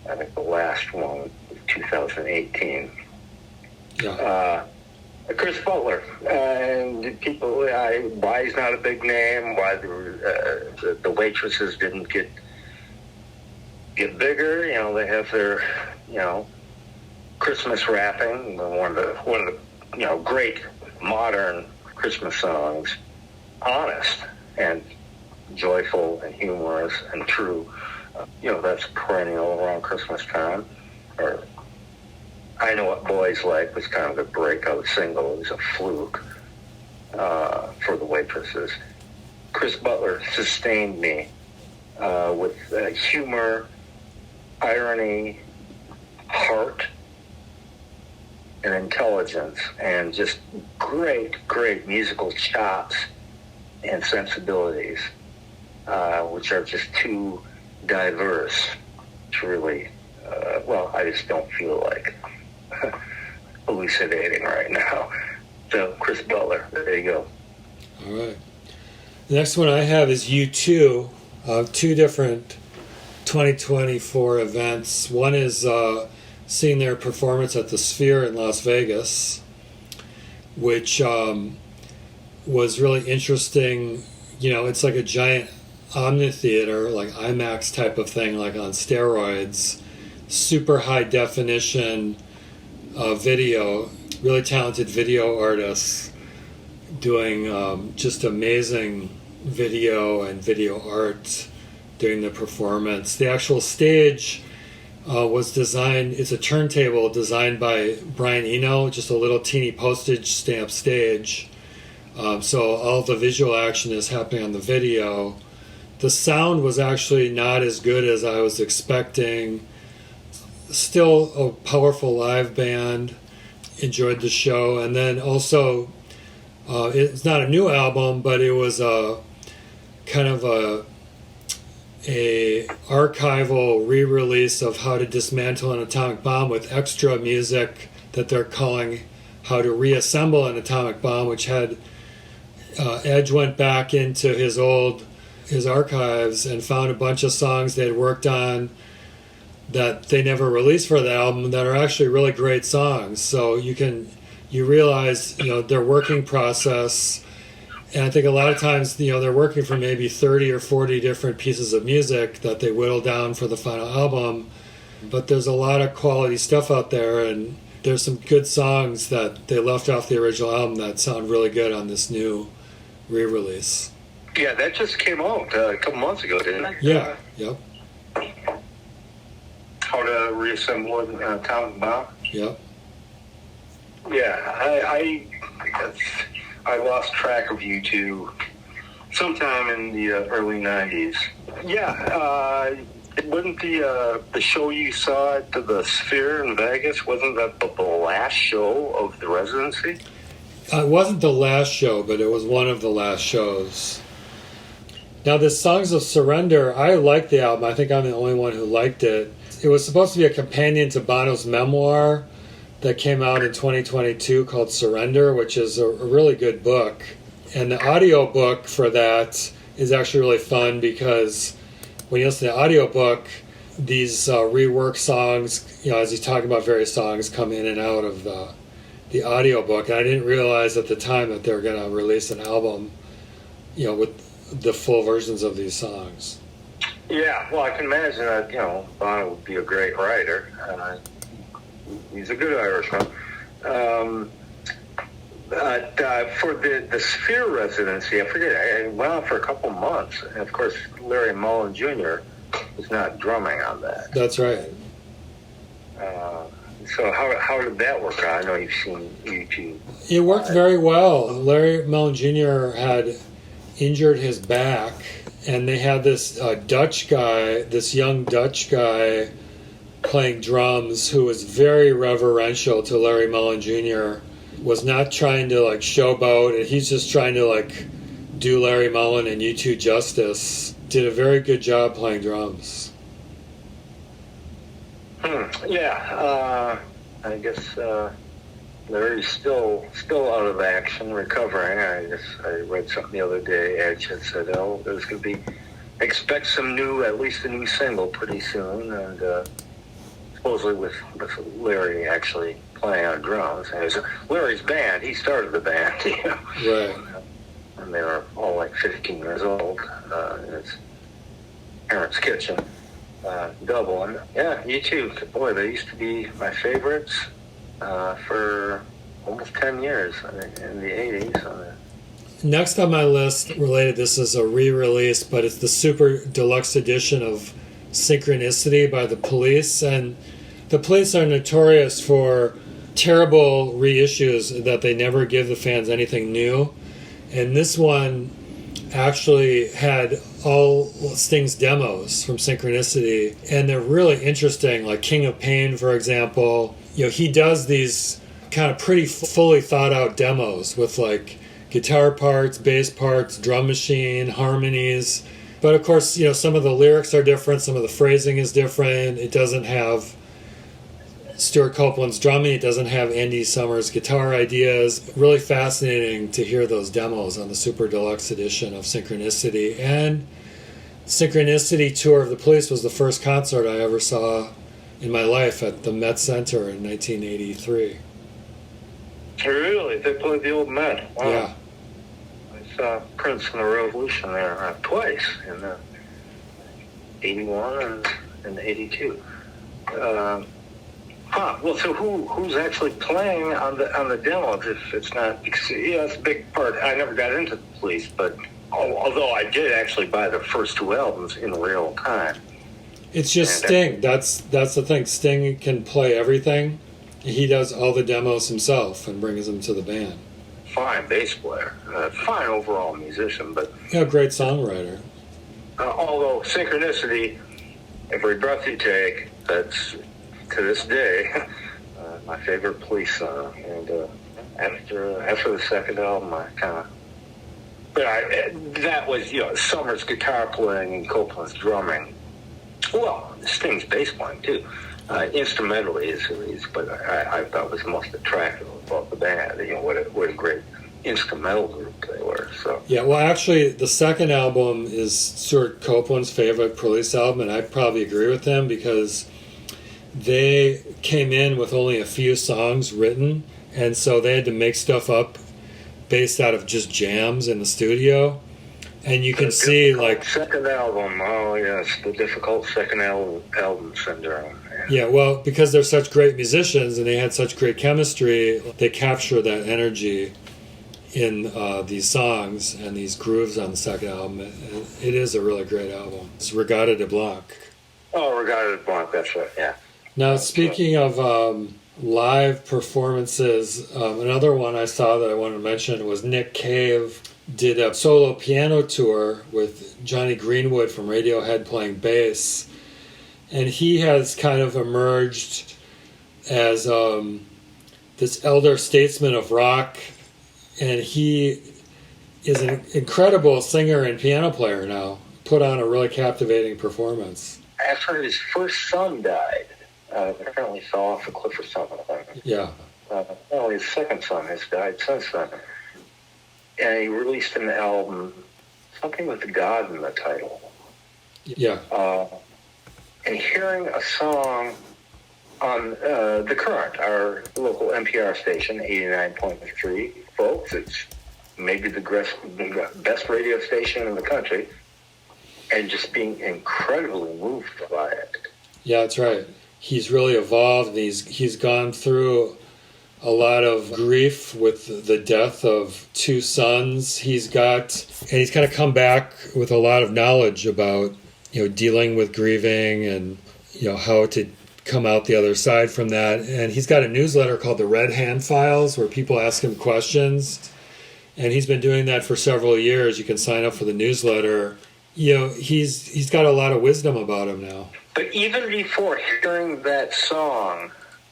I think the last one 2018. Yeah. Chris Butler, and people, why he's not a big name, why the waitresses didn't get bigger. They have their, Christmas wrapping, one of the great modern Christmas songs, honest and joyful and humorous and true. That's perennial around Christmas time. Or I Know What Boys Like was kind of the breakout single. It was a fluke for the waitresses. Chris Butler sustained me with humor, irony, heart, and intelligence, and just great musical chops and sensibilities, which are just too diverse to really, I just don't feel like elucidating right now. So, Chris Butler, there you go. All right. The next one I have is U2, two different 2024 events. One is seeing their performance at the Sphere in Las Vegas, which was really interesting. It's like a giant omnitheater, like IMAX type of thing, like on steroids. Super high definition video, really talented video artists doing just amazing video and video art during the performance. The actual stage was designed, it's a turntable designed by Brian Eno, just a little teeny postage stamp stage. So all the visual action is happening on the video. The sound was actually not as good as I was expecting. Still a powerful live band. Enjoyed the show. And then also, it's not a new album, but it was a kind of a archival re-release of How to Dismantle an Atomic Bomb with extra music that they're calling How to Reassemble an Atomic Bomb, which had Edge went back into his archives and found a bunch of songs they had worked on that they never released for the album that are actually really great songs. So you realize their working process. And I think a lot of times, they're working for maybe 30 or 40 different pieces of music that they whittle down for the final album. But there's a lot of quality stuff out there, and there's some good songs that they left off the original album that sound really good on this new re-release. Yeah, that just came out a couple months ago, didn't it? Yeah, yep. How to Reassemble an Atomic Bomb? Yep. Yeah, I lost track of U2 sometime in the early 90s. Yeah, wasn't the show you saw at the Sphere in Vegas, wasn't that the last show of the residency? It wasn't the last show, but it was one of the last shows. Now, this Songs of Surrender, I liked the album. I think I'm the only one who liked it. It was supposed to be a companion to Bono's memoir that came out in 2022 called Surrender, which is a really good book. And the audio book for that is actually really fun because when you listen to the audio book, these rework songs, as he's talking about various songs, come in and out of the audio book. And I didn't realize at the time that they were going to release an album, with the full versions of these songs. Yeah, well, I can imagine that, Bono would be a great writer. He's a good Irishman. For the Sphere residency, I forget, I went on for a couple months. And, of course, Larry Mullen Jr. was not drumming on that. That's right. So how did that work out? I know you've seen U2. It worked very well. Larry Mullen Jr. had injured his back, and they had this young Dutch guy playing drums who was very reverential to Larry Mullen Jr., was not trying to showboat, and he's just trying to do Larry Mullen and U2 justice. Did a very good job playing drums. Yeah, I guess Larry's still out of action, recovering. I read something the other day. Edge had said, there's going to be, expect at least a new single pretty soon, and supposedly with Larry actually playing on drums. And it was Larry's band. He started the band, you know. Right. And they were all like 15 years old in his parents' kitchen, Dublin. Yeah, U2, boy, they used to be my favorites for almost 10 years in the 80s. Next on my list, related, this is a re-release, but it's the super deluxe edition of Synchronicity by the Police. And the Police are notorious for terrible reissues that they never give the fans anything new. And this one actually had all Sting's demos from Synchronicity, and they're really interesting, like King of Pain, for example. You know, he does these kind of pretty fully thought out demos with like guitar parts, bass parts, drum machine, harmonies. But of course, you know, some of the lyrics are different, some of the phrasing is different. It doesn't have Stuart Copeland's drumming, it doesn't have Andy Summers' guitar ideas. Really fascinating to hear those demos on the super deluxe edition of Synchronicity. And Synchronicity Tour of the Police was the first concert I ever saw in my life at the Met Center in 1983. Really? They played the old Met? Wow. Yeah. I saw Prince and the Revolution there twice, in 81 and 82. Well, so who's actually playing on the demos if it's not? Because, yeah, it's a big part. I never got into the Police, but although I did actually buy the first two albums in real time. It's just Sting. That's the thing. Sting can play everything. He does all the demos himself and brings them to the band. Fine bass player, fine overall musician, but yeah, great songwriter. Although Synchronicity, every breath you take, that's to this day my favorite Police song. And after the second album, I kind of, that was, you know, Summers' guitar playing and Copeland's drumming. Well, Sting's bass playing too. Instrumentally but I thought was the most attractive about the band. You know, what a great instrumental group they were. So yeah, well, actually, the second album is Stuart Copeland's favorite Police album, and I probably agree with him because they came in with only a few songs written, and so they had to make stuff up based out of just jams in the studio. And you can see, like, second album. Oh yes, the difficult second album syndrome. Yeah, well, because they're such great musicians and they had such great chemistry, they capture that energy in these songs and these grooves on the second album. It is a really great album. It's Reggatta de Blanc. Oh, Reggatta de Blanc, that's right, yeah. Now, speaking of live performances, another one I saw that I wanted to mention was Nick Cave did a solo piano tour with Johnny Greenwood from Radiohead playing bass. And he has kind of emerged as this elder statesman of rock, and he is an incredible singer and piano player now. Put on a really captivating performance. After his first son died, apparently fell off a cliff or something. Yeah. Well, his second son has died since then. And he released an album, something with God in the title. Yeah. And hearing a song on The Current, our local NPR station, 89.3, folks, it's maybe the best radio station in the country, and just being incredibly moved by it. Yeah, that's right. He's really evolved. He's gone through a lot of grief with the death of two sons he's got, and he's kind of come back with a lot of knowledge about, you know, dealing with grieving and, you know, how to come out the other side from that. And he's got a newsletter called the Red Hand Files where people ask him questions, and he's been doing that for several years. You can sign up for the newsletter. You know, he's got a lot of wisdom about him now. But even before hearing that song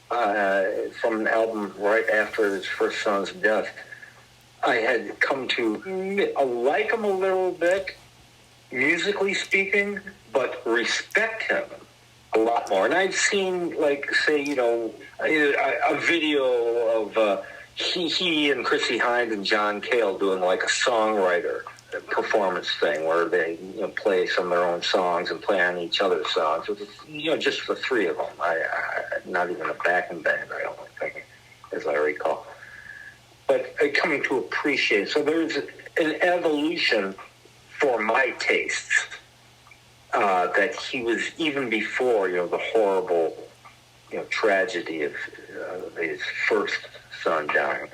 from an album right after his first son's death, I had come to like him a little bit, musically speaking, but respect him a lot more. And I've seen, like, say, you know, a video of he and Chrissie Hynde and John Cale doing like a songwriter performance thing where they play some of their own songs and play on each other's songs. It was, just the three of them. I not even a backing band, I don't think, as I recall. But coming to appreciate, so there's an evolution for my tastes that he was even before the horrible tragedy of his first son dying,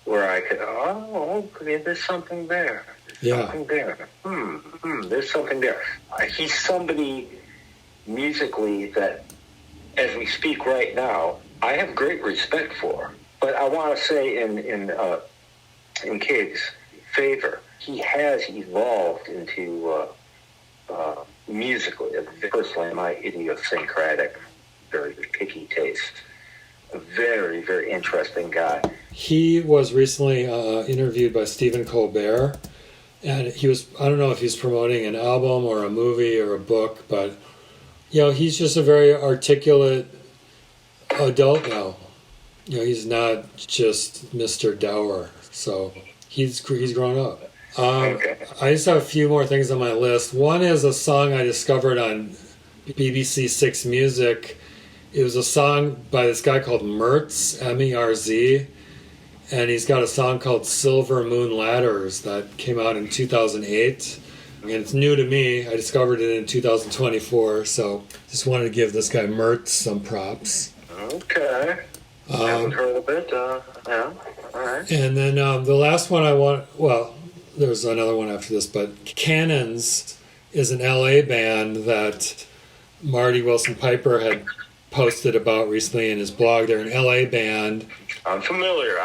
where I could okay, there's something there. Something there. There's something there. He's somebody musically that, as we speak right now, I have great respect for. But I want to say in Cade's favor, he has evolved into musically, personally, my idiosyncratic, very picky taste. A very, very interesting guy. He was recently interviewed by Stephen Colbert, and he was, I don't know if he's promoting an album or a movie or a book, but, he's just a very articulate adult now. He's not just Mr. Dower, so he's grown up. Okay. I just have a few more things on my list. One is a song I discovered on BBC Six Music. It was a song by this guy called Mertz, M-E-R-Z, and he's got a song called Silver Moon Ladders that came out in 2008. And it's new to me. I discovered it in 2024, so just wanted to give this guy Mertz some props. Okay. Haven't heard of it. Yeah. All right. And then the last one there's another one after this, but Cannons is an LA band that Marty Wilson Piper had posted about recently in his blog. They're an LA band. I'm familiar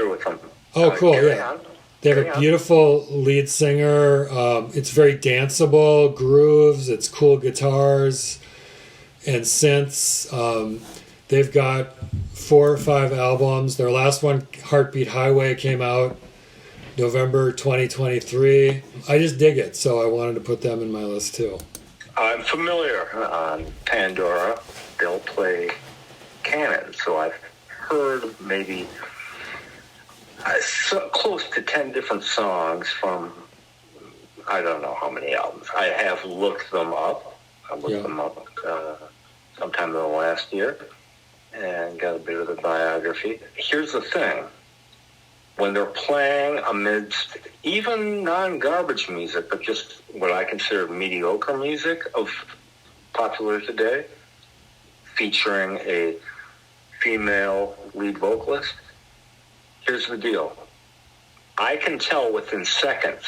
with them. Oh, cool, yeah. They have a beautiful lead singer. It's very danceable, grooves, it's cool guitars and synths. They've got 4 or 5 albums. Their last one, Heartbeat Highway, came out November 2023. I just dig it, so I wanted to put them in my list too. I'm familiar on Pandora. They'll play Cannon, so I've heard maybe close to 10 different songs from I don't know how many albums. I have looked them up. I looked them up sometime in the last year and got a bit of the biography. Here's the thing. When they're playing amidst even non-garbage music, but just what I consider mediocre music of popular today, featuring a female lead vocalist, here's the deal. I can tell within seconds,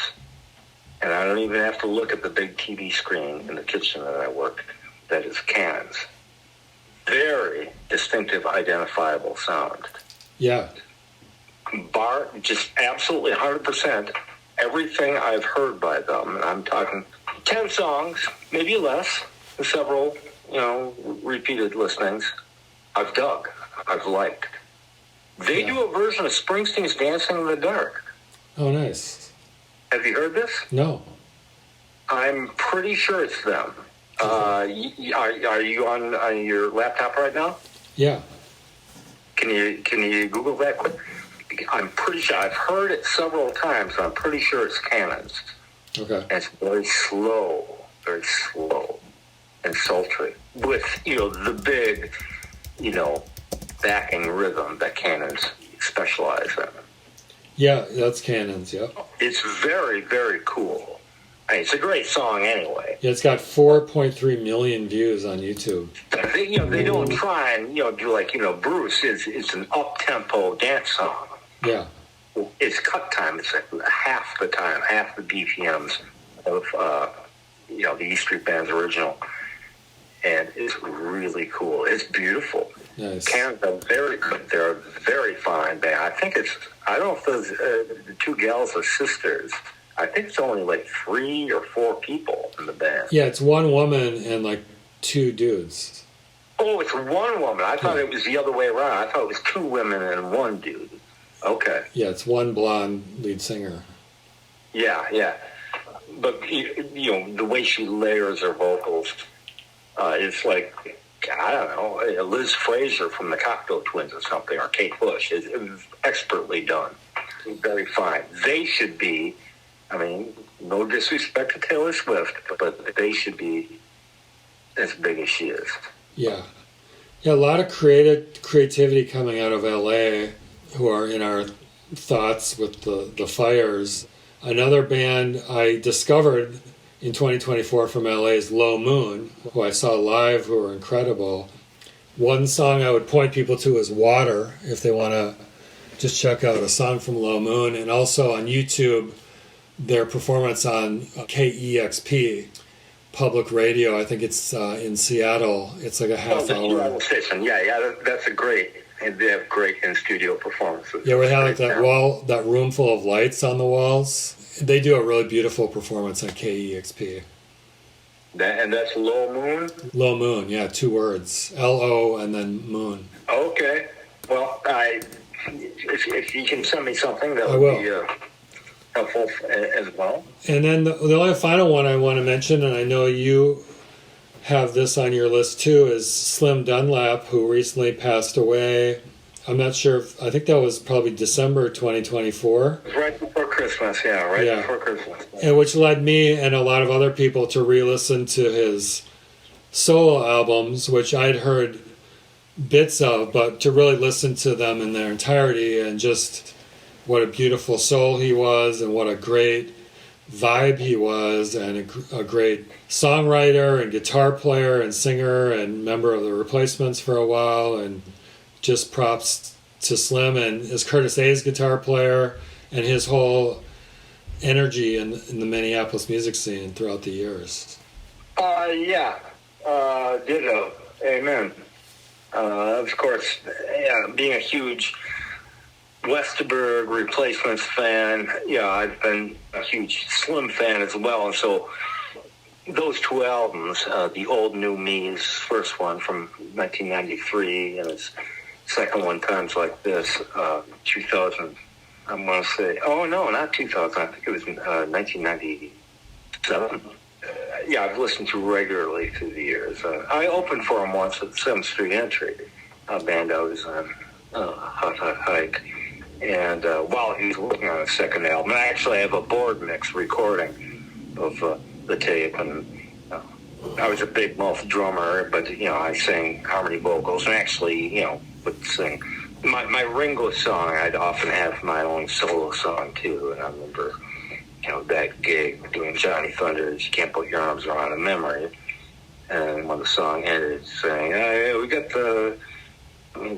and I don't even have to look at the big TV screen in the kitchen that I work, that is Cannons. Very distinctive, identifiable sound. Yeah. Bar, just absolutely 100%. Everything I've heard by them, and I'm talking 10 songs, maybe less, several, repeated listenings, I've dug, I've liked. They do a version of Springsteen's Dancing in the Dark. Oh, nice. Have you heard this? No. I'm pretty sure it's them. Are you on your laptop right now? Yeah. Can you Google that quick? I'm pretty sure. I've heard it several times, so I'm pretty sure it's Cannons. Okay. And it's very slow and sultry. With, the big, backing rhythm that Cannons specialize in. Yeah, that's Cannons, yeah. It's very, very cool. It's a great song anyway. Yeah, it's got 4.3 million views on YouTube. They don't try and, do like, Bruce. It's an up-tempo dance song. Yeah. It's cut time. It's like half the time, half the BPMs of, the E Street Band's original. And it's really cool. It's beautiful. Nice. Cannons are very good. They're a very fine band. I don't know if those the two gals are sisters. I think it's only like 3 or 4 people in the band. Yeah, it's one woman and like 2 dudes. Oh, it's one woman. I thought it was the other way around. I thought it was 2 women and 1 dude. Okay. Yeah, it's one blonde lead singer. Yeah. But, the way she layers her vocals, it's like, I don't know, Liz Fraser from the Cocteau Twins or something, or Kate Bush. It's expertly done. Very fine. They should be I mean, no disrespect to Taylor Swift, but they should be as big as she is. Yeah. Yeah, a lot of creativity coming out of LA who are in our thoughts with the Fires. Another band I discovered in 2024 from LA is Low Moon, who I saw live, who were incredible. One song I would point people to is Water, if they want to just check out a song from Low Moon. And also on YouTube, their performance on KEXP, public radio. I think it's in Seattle. It's like a half hour. Station. Yeah, that's a great. And they have great in-studio performances. Yeah, we had like that room full of lights on the walls. They do a really beautiful performance on KEXP. And that's Low Moon? Low Moon, yeah, 2 words. L-O and then Moon. Okay. Well, if you can send me something, that would be helpful as well. And then the only final one I want to mention, and I know you have this on your list too, is Slim Dunlap, who recently passed away. I'm not sure I think that was probably December 2024. Right before Christmas, before Christmas. And which led me and a lot of other people to re-listen to his solo albums, which I'd heard bits of, but to really listen to them in their entirety, and just what a beautiful soul he was, and what a great vibe he was, and a great songwriter and guitar player and singer and member of the Replacements for a while. And just props to Slim and as Curtis A's guitar player and his whole energy in the Minneapolis music scene throughout the years. Ditto. Amen. Of course, being a huge Westerberg Replacements fan, I've been a huge Slim fan as well. And so those 2 albums, the Old New Me's first one from 1993 and his second one, Times Like This, 2000, I'm going to say, oh no, not 2000, I think it was 1997. I've listened to regularly through the years. I opened for him once at the 7th Street Entry, a band I was on, Hot Hike. And while he was working on his second album, I actually have a board mix recording of the tape. And I was a big mouth drummer, but, I sang harmony vocals and actually, would sing. My Ringo song, I'd often have my own solo song, too. And I remember, that gig doing Johnny Thunders, You Can't Put Your Arms Around a Memory. And when the song ended, saying, hey, we got the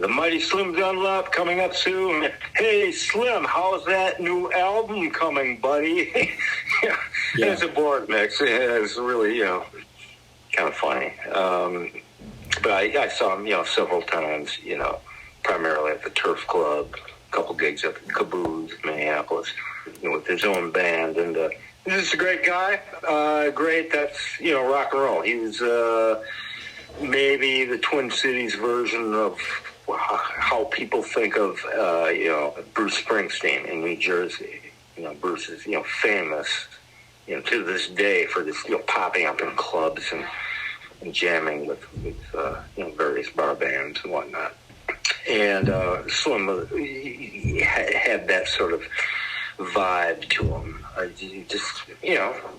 mighty Slim Dunlap coming up soon. Hey, Slim, how's that new album coming, buddy? It's a board mix. It's really, kind of funny. But I saw him, several times, primarily at the Turf Club, a couple gigs at the Caboose, Minneapolis, with his own band. And he's just a great guy. Great, that's, rock and roll. He was maybe the Twin Cities version of how people think of, Bruce Springsteen in New Jersey. Bruce is, famous, to this day for this, popping up in clubs and jamming with various bar bands and whatnot. And Slim had that sort of vibe to him.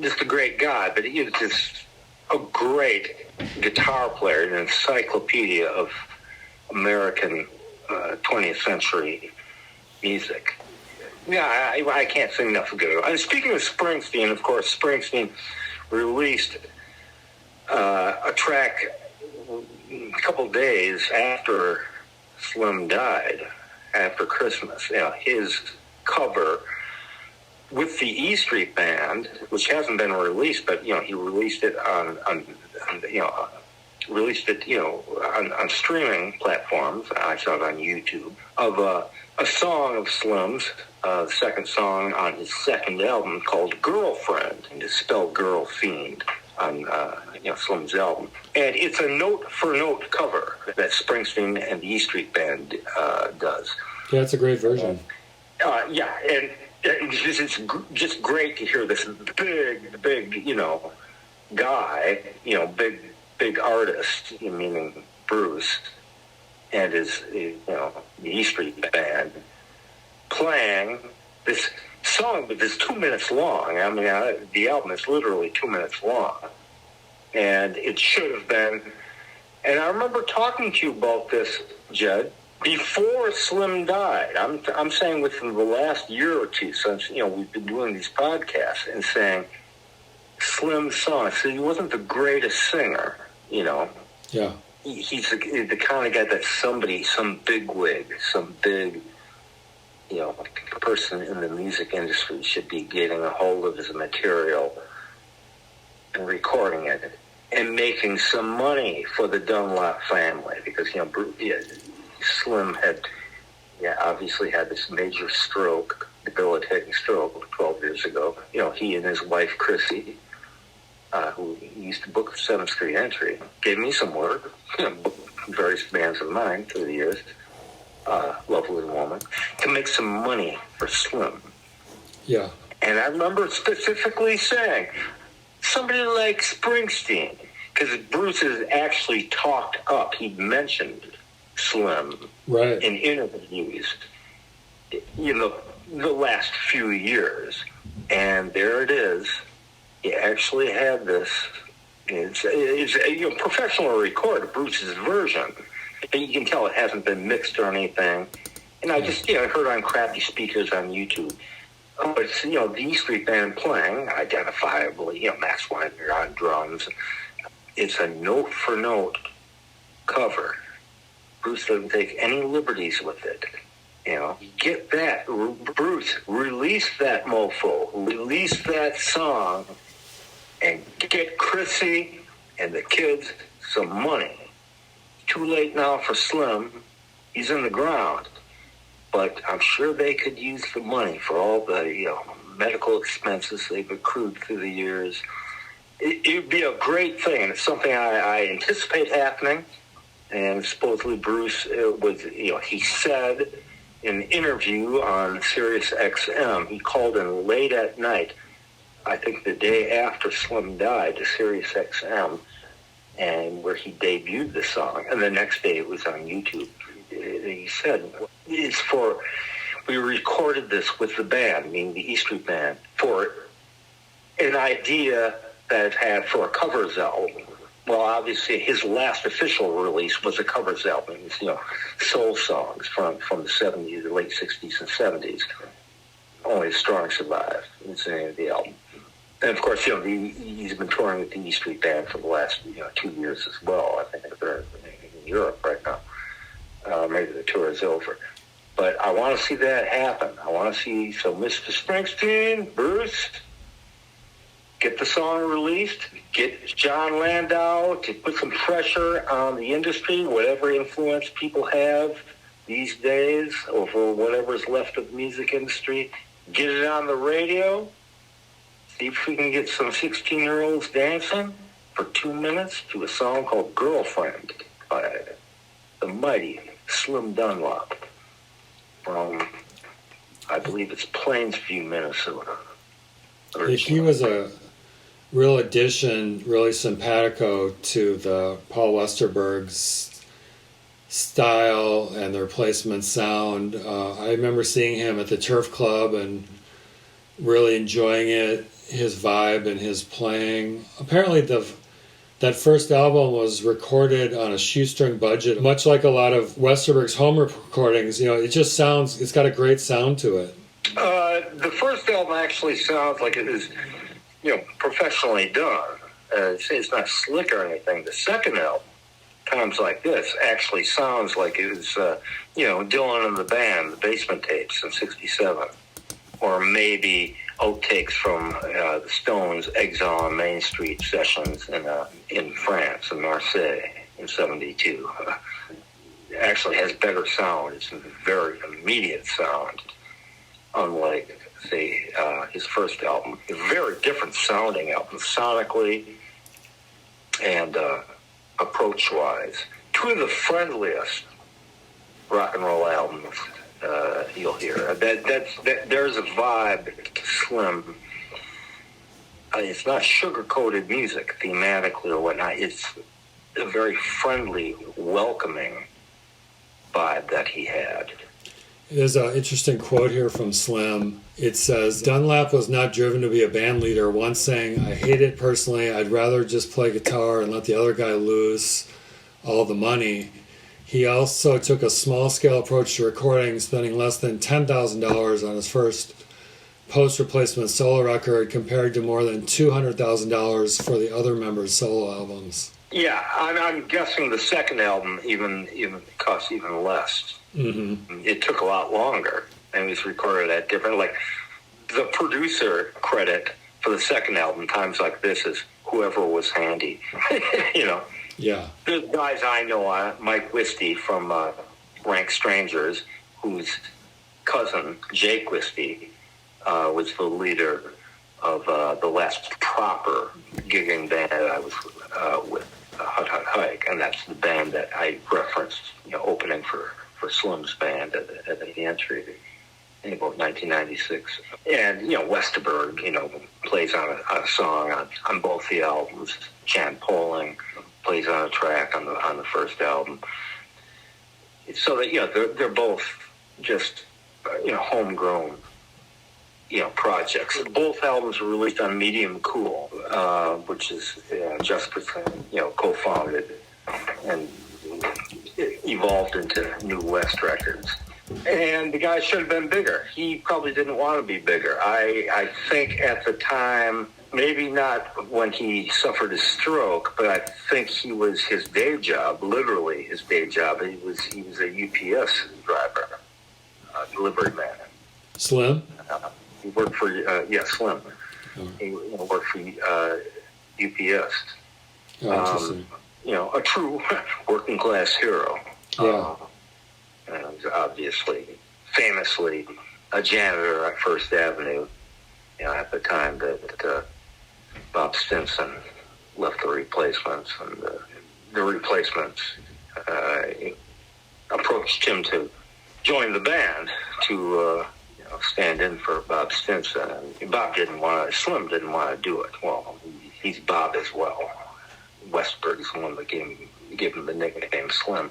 Just a great guy, but he was just a great guitar player, an encyclopedia of American 20th century music. I can't say enough good. And speaking of Springsteen, of course, Springsteen released a track a couple days after Slim died, after Christmas. His cover with the E Street Band, which hasn't been released, but he released it on streaming platforms. I saw it on YouTube, of a song of Slim's, the second song on his second album called Girlfriend, and it's spelled Girl Fiend on Slim's album. And it's a note-for-note cover that Springsteen and the E Street Band does. Yeah, it's a great version. And it's just great to hear this big, guy, big artist, meaning Bruce, and his, the E Street Band, playing this song is 2 minutes long. I mean, the album is literally 2 minutes long. And it should have been. And I remember talking to you about this, Jed, before Slim died. I'm saying within the last year or two, since, we've been doing these podcasts, and saying Slim's song. So he wasn't the greatest singer, Yeah. He's the kind of guy that some bigwig, some big, person in the music industry should be getting a hold of his material and recording it and making some money for the Dunlap family, because Slim had obviously had this major stroke, debilitating stroke 12 years ago. He and his wife Chrissy, who used to book the 7th Street Entry, gave me some work, various bands of mine through the years. Lovely woman, to make some money for Slim. Yeah. And I remember specifically saying, somebody like Springsteen, because Bruce has actually talked up, he mentioned Slim right. in interviews, the last few years. And there it is. He actually had this. It's professional record, Bruce's version. You can tell it hasn't been mixed or anything. And I just, heard on crappy speakers on YouTube. But it's, the E Street Band playing, identifiably, Max Weiner on drums. It's a note-for-note cover. Bruce doesn't take any liberties with it. Get that. Bruce, release that mofo. Release that song and get Chrissy and the kids some money. Too late now for Slim. He's in the ground. But I'm sure they could use the money for all the, medical expenses they've accrued through the years. It'd be a great thing, and it's something I anticipate happening. And supposedly Bruce he said in an interview on Sirius XM, he called in late at night, I think the day after Slim died, to Sirius XM, and where he debuted the song. And the next day it was on YouTube. He said, we recorded this with the band, meaning the E Street Band, for an idea that it had for a covers album. Well, obviously, his last official release was a covers album. It's, soul songs from the 70s, the late 60s and 70s. Only the Strong Survive. It's the name of the album. And, of course, he's been touring with the E Street Band for the last, 2 years as well. I think they're in Europe right now. Maybe the tour is over. But I want to see that happen. I want to see, so Mr. Springsteen, Bruce, get the song released, get John Landau to put some pressure on the industry, whatever influence people have these days over whatever's left of the music industry. Get it on the radio. See if we can get some 16-year-olds dancing for 2 minutes to a song called Girlfriend by the mighty Slim Dunlap from, I believe it's Plainsview, Minnesota. He was a real addition, really simpatico to the Paul Westerberg's style and the replacement sound. I remember seeing him at the Turf Club and really enjoying it, his vibe and his playing. Apparently that first album was recorded on a shoestring budget, much like a lot of Westerberg's home recordings. It just sounds, it's got a great sound to it. The first album actually sounds like it is, professionally done. It's not slick or anything. The second album, Times Like This, actually sounds like it was, Dylan and the Band, the Basement Tapes in '67. Or maybe outtakes from the Stones' Exile on Main Street sessions in France, in Marseille, in '72. It actually has better sound. It's a very immediate sound, unlike, say, his first album. A very different sounding album, sonically and approach-wise. Two of the friendliest rock and roll albums you'll hear. There's a vibe to Slim. It's not sugar-coated music thematically or whatnot. It's a very friendly, welcoming vibe that he had. There's an interesting quote here from Slim. It says, Dunlap was not driven to be a band leader, once saying, I hate it personally. I'd rather just play guitar and let the other guy lose all the money. He also took a small-scale approach to recording, spending less than $10,000 on his first post-replacement solo record compared to more than $200,000 for the other members' solo albums. Yeah, I'm guessing the second album even cost even less. Mm-hmm. It took a lot longer, and it was recorded at different, like, the producer credit for the second album, Times Like This, is whoever was handy, you know. Yeah. There's guys I know, Mike Wisty from Rank Strangers, whose cousin, Jake Wisty, was the leader of the last proper gigging band I was with, Hut Hut Hike, and that's the band that I referenced, you know, opening for Slim's band at the entry in about 1996. And, you know, Westerberg, you know, plays on a song on both the albums. Jan Poling plays on a track on the first album. So that, you know, they're both just, you know, homegrown, you know, projects. Both albums were released on Medium Cool, which is Jesperson, you know, co-founded and it evolved into New West Records. And the guy should have been bigger. He probably didn't want to be bigger. I think at the time, maybe not when he suffered a stroke, but I think he was his day job, literally his day job. He was a UPS driver, delivery man. Slim? He worked for, Slim. Oh. He worked for UPS. Oh, interesting. You know, a true working class hero. Yeah. And obviously, famously, a janitor at First Avenue, you know, at the time that Bob Stinson left the Replacements, and the Replacements approached him to join the band to stand in for Bob Stinson. And Slim didn't want to do it. Well, he's Bob as well. Westberg's the one that gave him the nickname Slim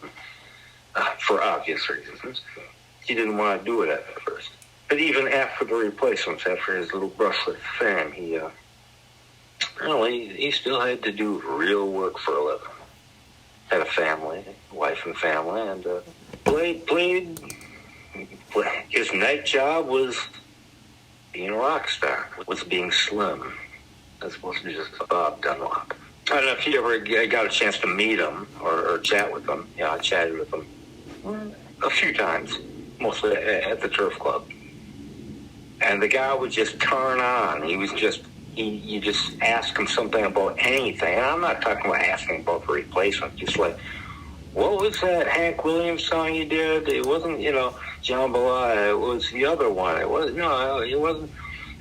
for obvious reasons. He didn't want to do it at first. But even after the Replacements, after his little brush with fame, he still had to do real work for a living. Had a family, wife and family, and played. His night job was being a rock star, was being Slim, as opposed to just Bob Dunlap. I don't know if you ever got a chance to meet him or chat with him. Yeah, I chatted with him a few times, mostly at the Turf Club. And the guy would just turn on. He was just, you just ask him something about anything. And I'm not talking about asking about the Replacement, just like, what was that Hank Williams song you did? It wasn't, Jambalaya. It was the other one. It wasn't.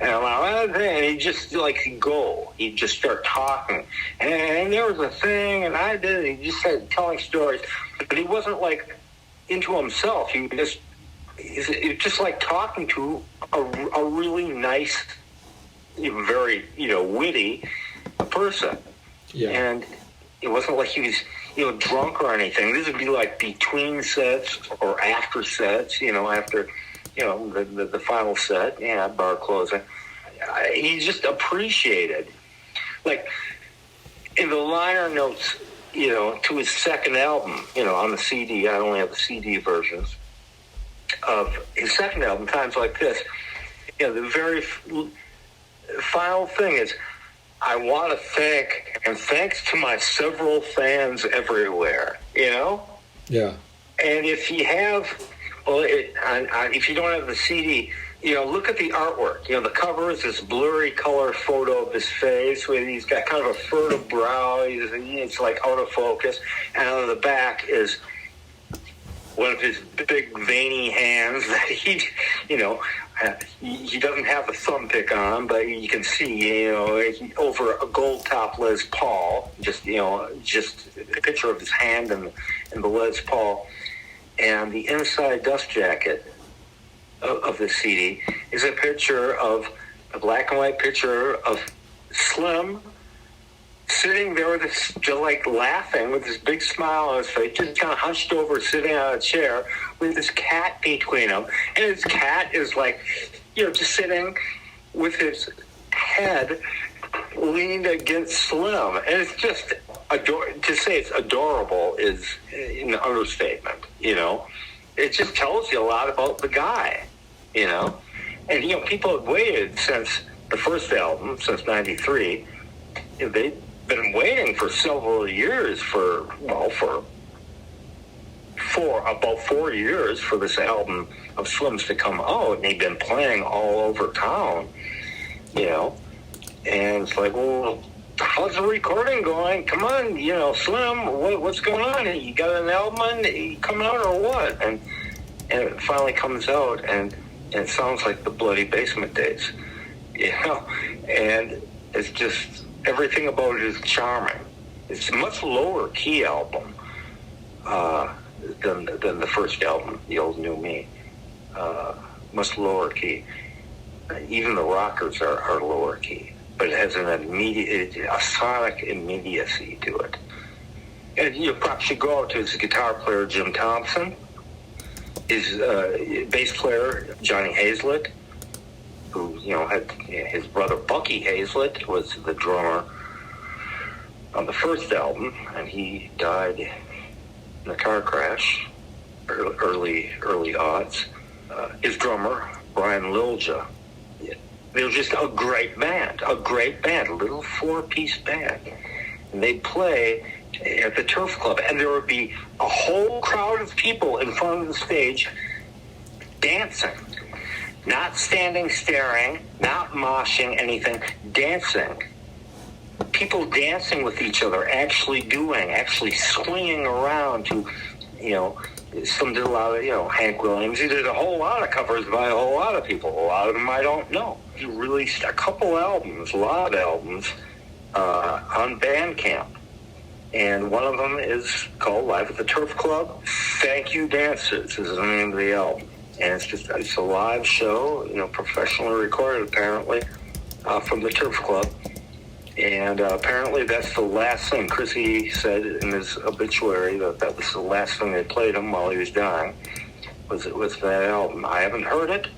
And he'd just go. He'd just start talking. And there was a thing, and I did. He just started telling stories, but he wasn't like into himself. He was just like talking to a really nice, very witty person. Yeah. And it wasn't like he was drunk or anything. This would be like between sets or after sets. After the final set, bar closing. He just appreciated, like, in the liner notes, to his second album, on the CD. I only have the CD versions of his second album, Times Like This. The very final thing is, I want to thank, and thanks to my several fans everywhere, Yeah. And if you have, if you don't have the CD, look at the artwork. The cover is this blurry color photo of his face where he's got kind of a furrowed brow. It's like out of focus. And on the back is one of his big veiny hands that he doesn't have a thumb pick on, but you can see, over a gold top Les Paul, just a picture of his hand and the Les Paul. And the inside dust jacket of the CD is a black and white picture of Slim sitting there with this, just like laughing with this big smile on his face, just kind of hunched over, sitting on a chair with this cat between him. And his cat is like, just sitting with his head leaned against Slim. And it's just, to say it's adorable is an understatement, It just tells you a lot about the guy, And, people have waited since the first album, since 93. They've been waiting for several years for about 4 years for this album of Slim's to come out, and he'd been playing all over town, and it's like, well, how's the recording going? Come on, Slim, what's going on? You got an album coming out or what? And it finally comes out, and it sounds like the Bloody Basement Days, and it's just, everything about it is charming. It's a much lower key album than the first album, The Old New Me. Much lower key. Even the rockers are lower key, but it has a sonic immediacy to it. And you probably should go out to his guitar player, Jim Thompson, his bass player, Johnny Hazlett, who, had his brother Bucky Hazlett was the drummer on the first album, and he died in a car crash, early odds. His drummer, Brian Lilja, they were just a great band, a little 4-piece band. And they'd play at the Turf Club, and there would be a whole crowd of people in front of the stage dancing. Not standing, staring, not moshing anything, dancing. People dancing with each other, actually swinging around to, some did a lot of, Hank Williams. He did a whole lot of covers by a whole lot of people. A lot of them I don't know. He released a couple albums, a lot of albums, on Bandcamp. And one of them is called Live at the Turf Club. Thank You Dancers is the name of the album. And it's a live show, professionally recorded apparently, from the Turf Club. And apparently that's the last thing. Chrissy said in his obituary that was the last thing they played him while he was dying, was that album. I haven't heard it.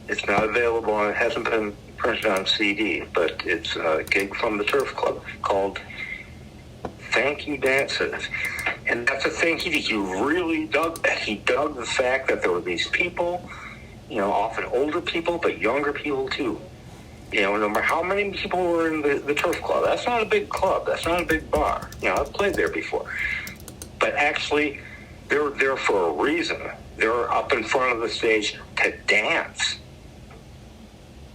It's not available, and it hasn't been printed on CD, but it's a gig from the Turf Club called Thank You Dancers. And that's the thing, he really dug that. He dug the fact that there were these people, often older people, but younger people too. No matter how many people were in the Turf Club, that's not a big club, that's not a big bar. I've played there before. But actually, they're there for a reason. They're up in front of the stage to dance.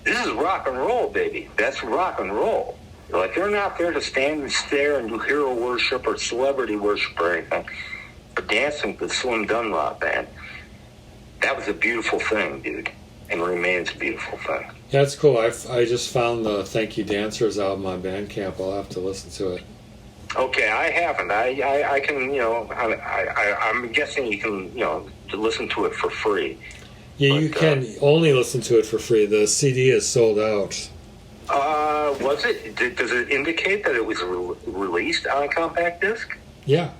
This is rock and roll, baby. That's rock and roll. They're not there to stand and stare and do hero worship or celebrity worship or anything. They're dancing with Slim Dunlap band. That was a beautiful thing, dude, and remains a beautiful thing. Yeah, it's cool. I just found the Thank You Dancers album on Bandcamp. I'll have to listen to it. Okay, I haven't. I can, I'm guessing you can, listen to it for free. Yeah, but you can only listen to it for free. The CD is sold out. Was it? Does it indicate that it was released on a compact disc? Yeah.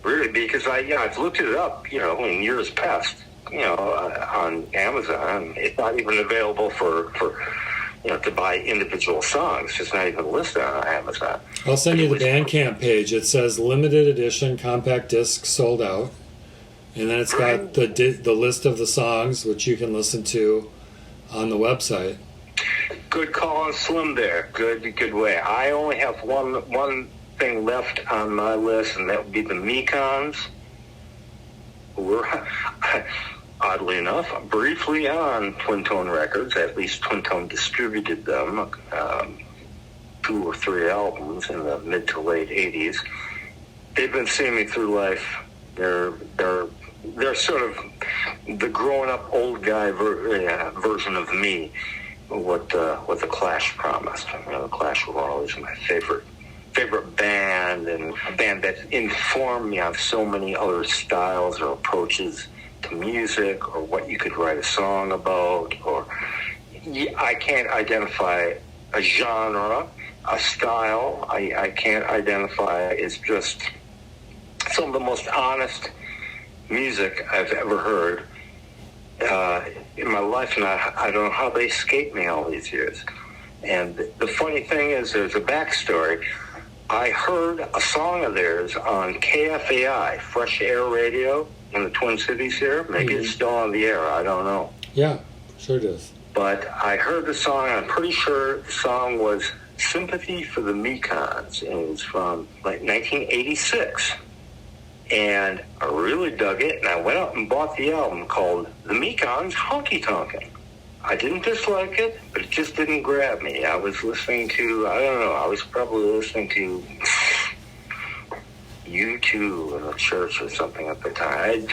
Really? Because I've looked it up, in years past, on Amazon. It's not even available for to buy individual songs. It's not even listed on Amazon. I'll send you the Bandcamp page. It says limited edition compact disc sold out. And then it's got the list of the songs, which you can listen to on the website. Good call on Slim there. Good way. I only have one thing left on my list, and that would be the Mekons, who were, oddly enough, briefly on Twin Tone Records. At least Twin Tone distributed them, 2 or 3 albums in the mid to late 80s. They've been seeing me through life. They're sort of the grown-up old guy version of me. What the Clash promised. The Clash were always my favorite band, and a band that informed me on so many other styles or approaches to music, or what you could write a song about. Or I can't identify a genre. a style I can't identify. It's just some of the most honest music I've ever heard in my life, and I don't know how they escaped me all these years. And the funny thing is, there's a backstory. I heard a song of theirs on KFAI, Fresh Air Radio, in the Twin Cities here. Maybe it's still on the air, I don't know. Yeah, sure it is. But I heard the song, and I'm pretty sure the song was Sympathy for the Mekons, and it was from like 1986. And I really dug it, and I went out and bought the album called The Mekons Honky Tonkin'. I didn't dislike it, but it just didn't grab me. I was listening to, I don't know, I was probably listening to U2 in a church or something at the time.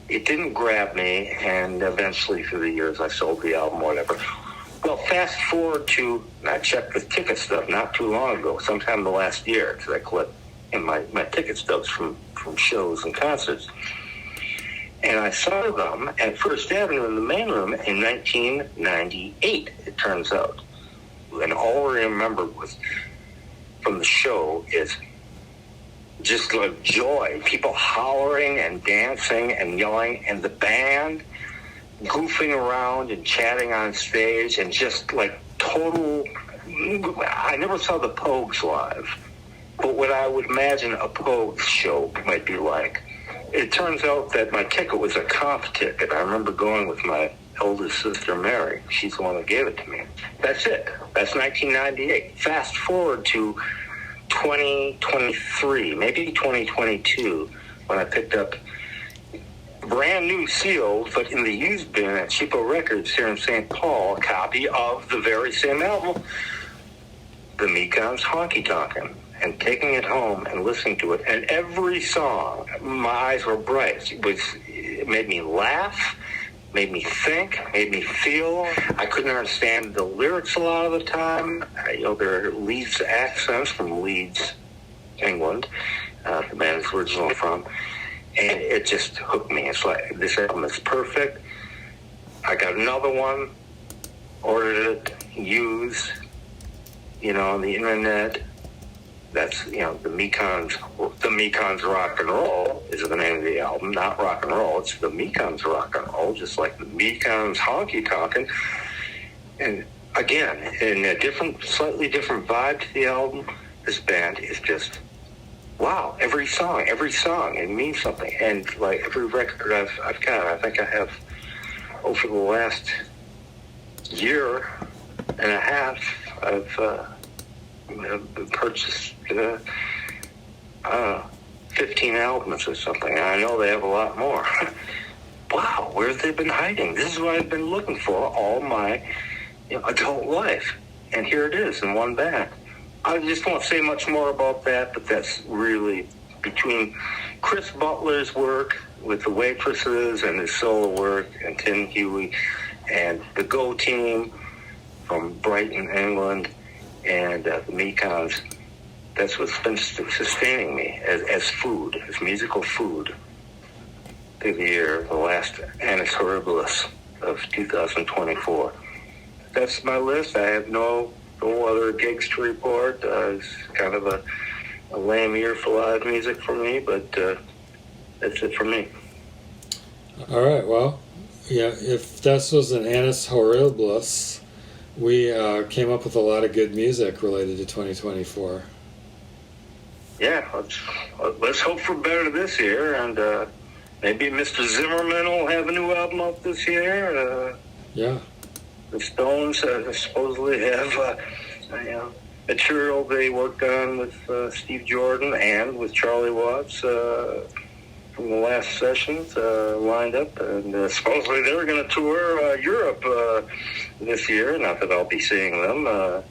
It didn't grab me, and eventually through the years I sold the album, whatever. Well, fast forward to, I checked the ticket stub not too long ago, sometime in the last year, because I collect my ticket stubs from shows and concerts. And I saw them at First Avenue in the main room in 1998, it turns out. And all I remember was from the show is just like joy, people hollering and dancing and yelling, and the band goofing around and chatting on stage, and just like total. I never saw the Pogues live, but what I would imagine a Pogues show might be like. It turns out that my ticket was a comp ticket. I remember going with my eldest sister, Mary. She's the one that gave it to me. That's it. That's 1998. Fast forward to 2023, maybe 2022, when I picked up brand new sealed, but in the used bin at Cheapo Records here in St. Paul, a copy of the very same album, The Mekons Honky Tonkin'. And taking it home and listening to it, and every song, my eyes were bright. It made me laugh, made me think, made me feel. I couldn't understand the lyrics a lot of the time. There are Leeds accents from Leeds, England, the band is originally from, and it just hooked me. It's like, this album is perfect. I got another one, ordered it, used, on the internet. That's, the Mekons Rock and Roll is the name of the album, not rock and roll. It's the Mekons Rock and Roll, just like the Mekons Honky Tonkin'. And again, in a slightly different vibe to the album, this band is just, wow, every song, it means something. And like every record I've got, I think I have over the last year and a half, I've purchased 15 albums or something. And I know they have a lot more. Wow, where have they been hiding? This is what I've been looking for all my adult life. And here it is in one band. I just won't say much more about that, but that's really between Chris Butler's work with the Waitresses and his solo work, and Tim Huey, and the Go Team from Brighton, England, and the Mekons. That's what's been sustaining me as food, as musical food through the year, the last Annus Horribilis of 2024. That's my list. I have no other gigs to report. It's kind of a lame year for live music for me, but that's it for me. All right, well, yeah, if this was an Annus Horribilis, we came up with a lot of good music related to 2024. Yeah, let's hope for better this year, and maybe Mr. Zimmerman will have a new album out this year. Yeah. The Stones supposedly have material they worked on with Steve Jordan and with Charlie Watts from the last sessions lined up, and supposedly they were going to tour Europe this year. Not that I'll be seeing them.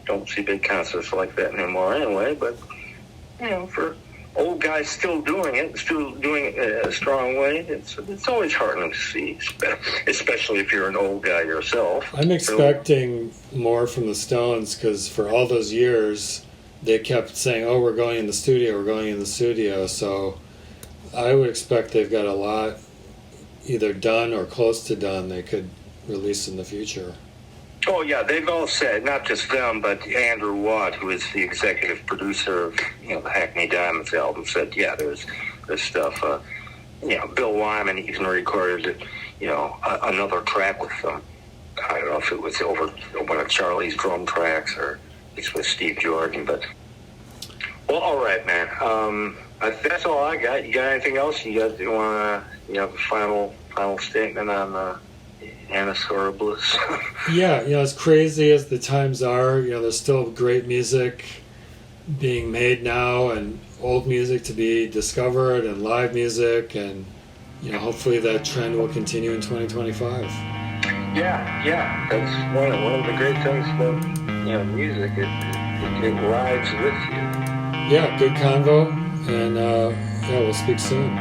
Don't see big concerts like that anymore anyway, but for old guys still doing it in a strong way, it's always heartening to see, especially if you're an old guy yourself. I'm expecting more from the Stones, because for all those years they kept saying, oh, we're going in the studio, so I would expect they've got a lot either done or close to done they could release in the future. Oh, yeah, they've all said, not just them, but Andrew Watt, who is the executive producer of, the Hackney Diamonds album, said, yeah, there's stuff. Bill Wyman even recorded, another track with them. I don't know if it was over one of Charlie's drum tracks or it's with Steve Jordan, but... Well, all right, man. That's all I got. You got anything else? You want to, have a final statement on Anna Soroblis? Yeah, as crazy as the times are, there's still great music being made now and old music to be discovered and live music, and hopefully that trend will continue in 2025. Yeah, that's one of the great things about music. It rides with you. Yeah, good convo, and we'll speak soon.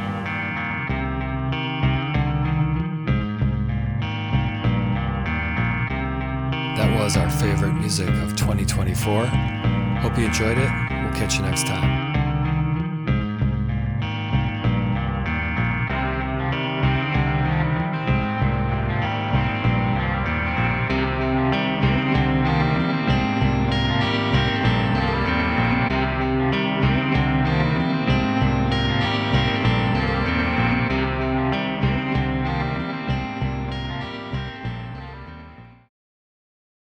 That was our favorite music of 2024. Hope you enjoyed it. We'll catch you next time.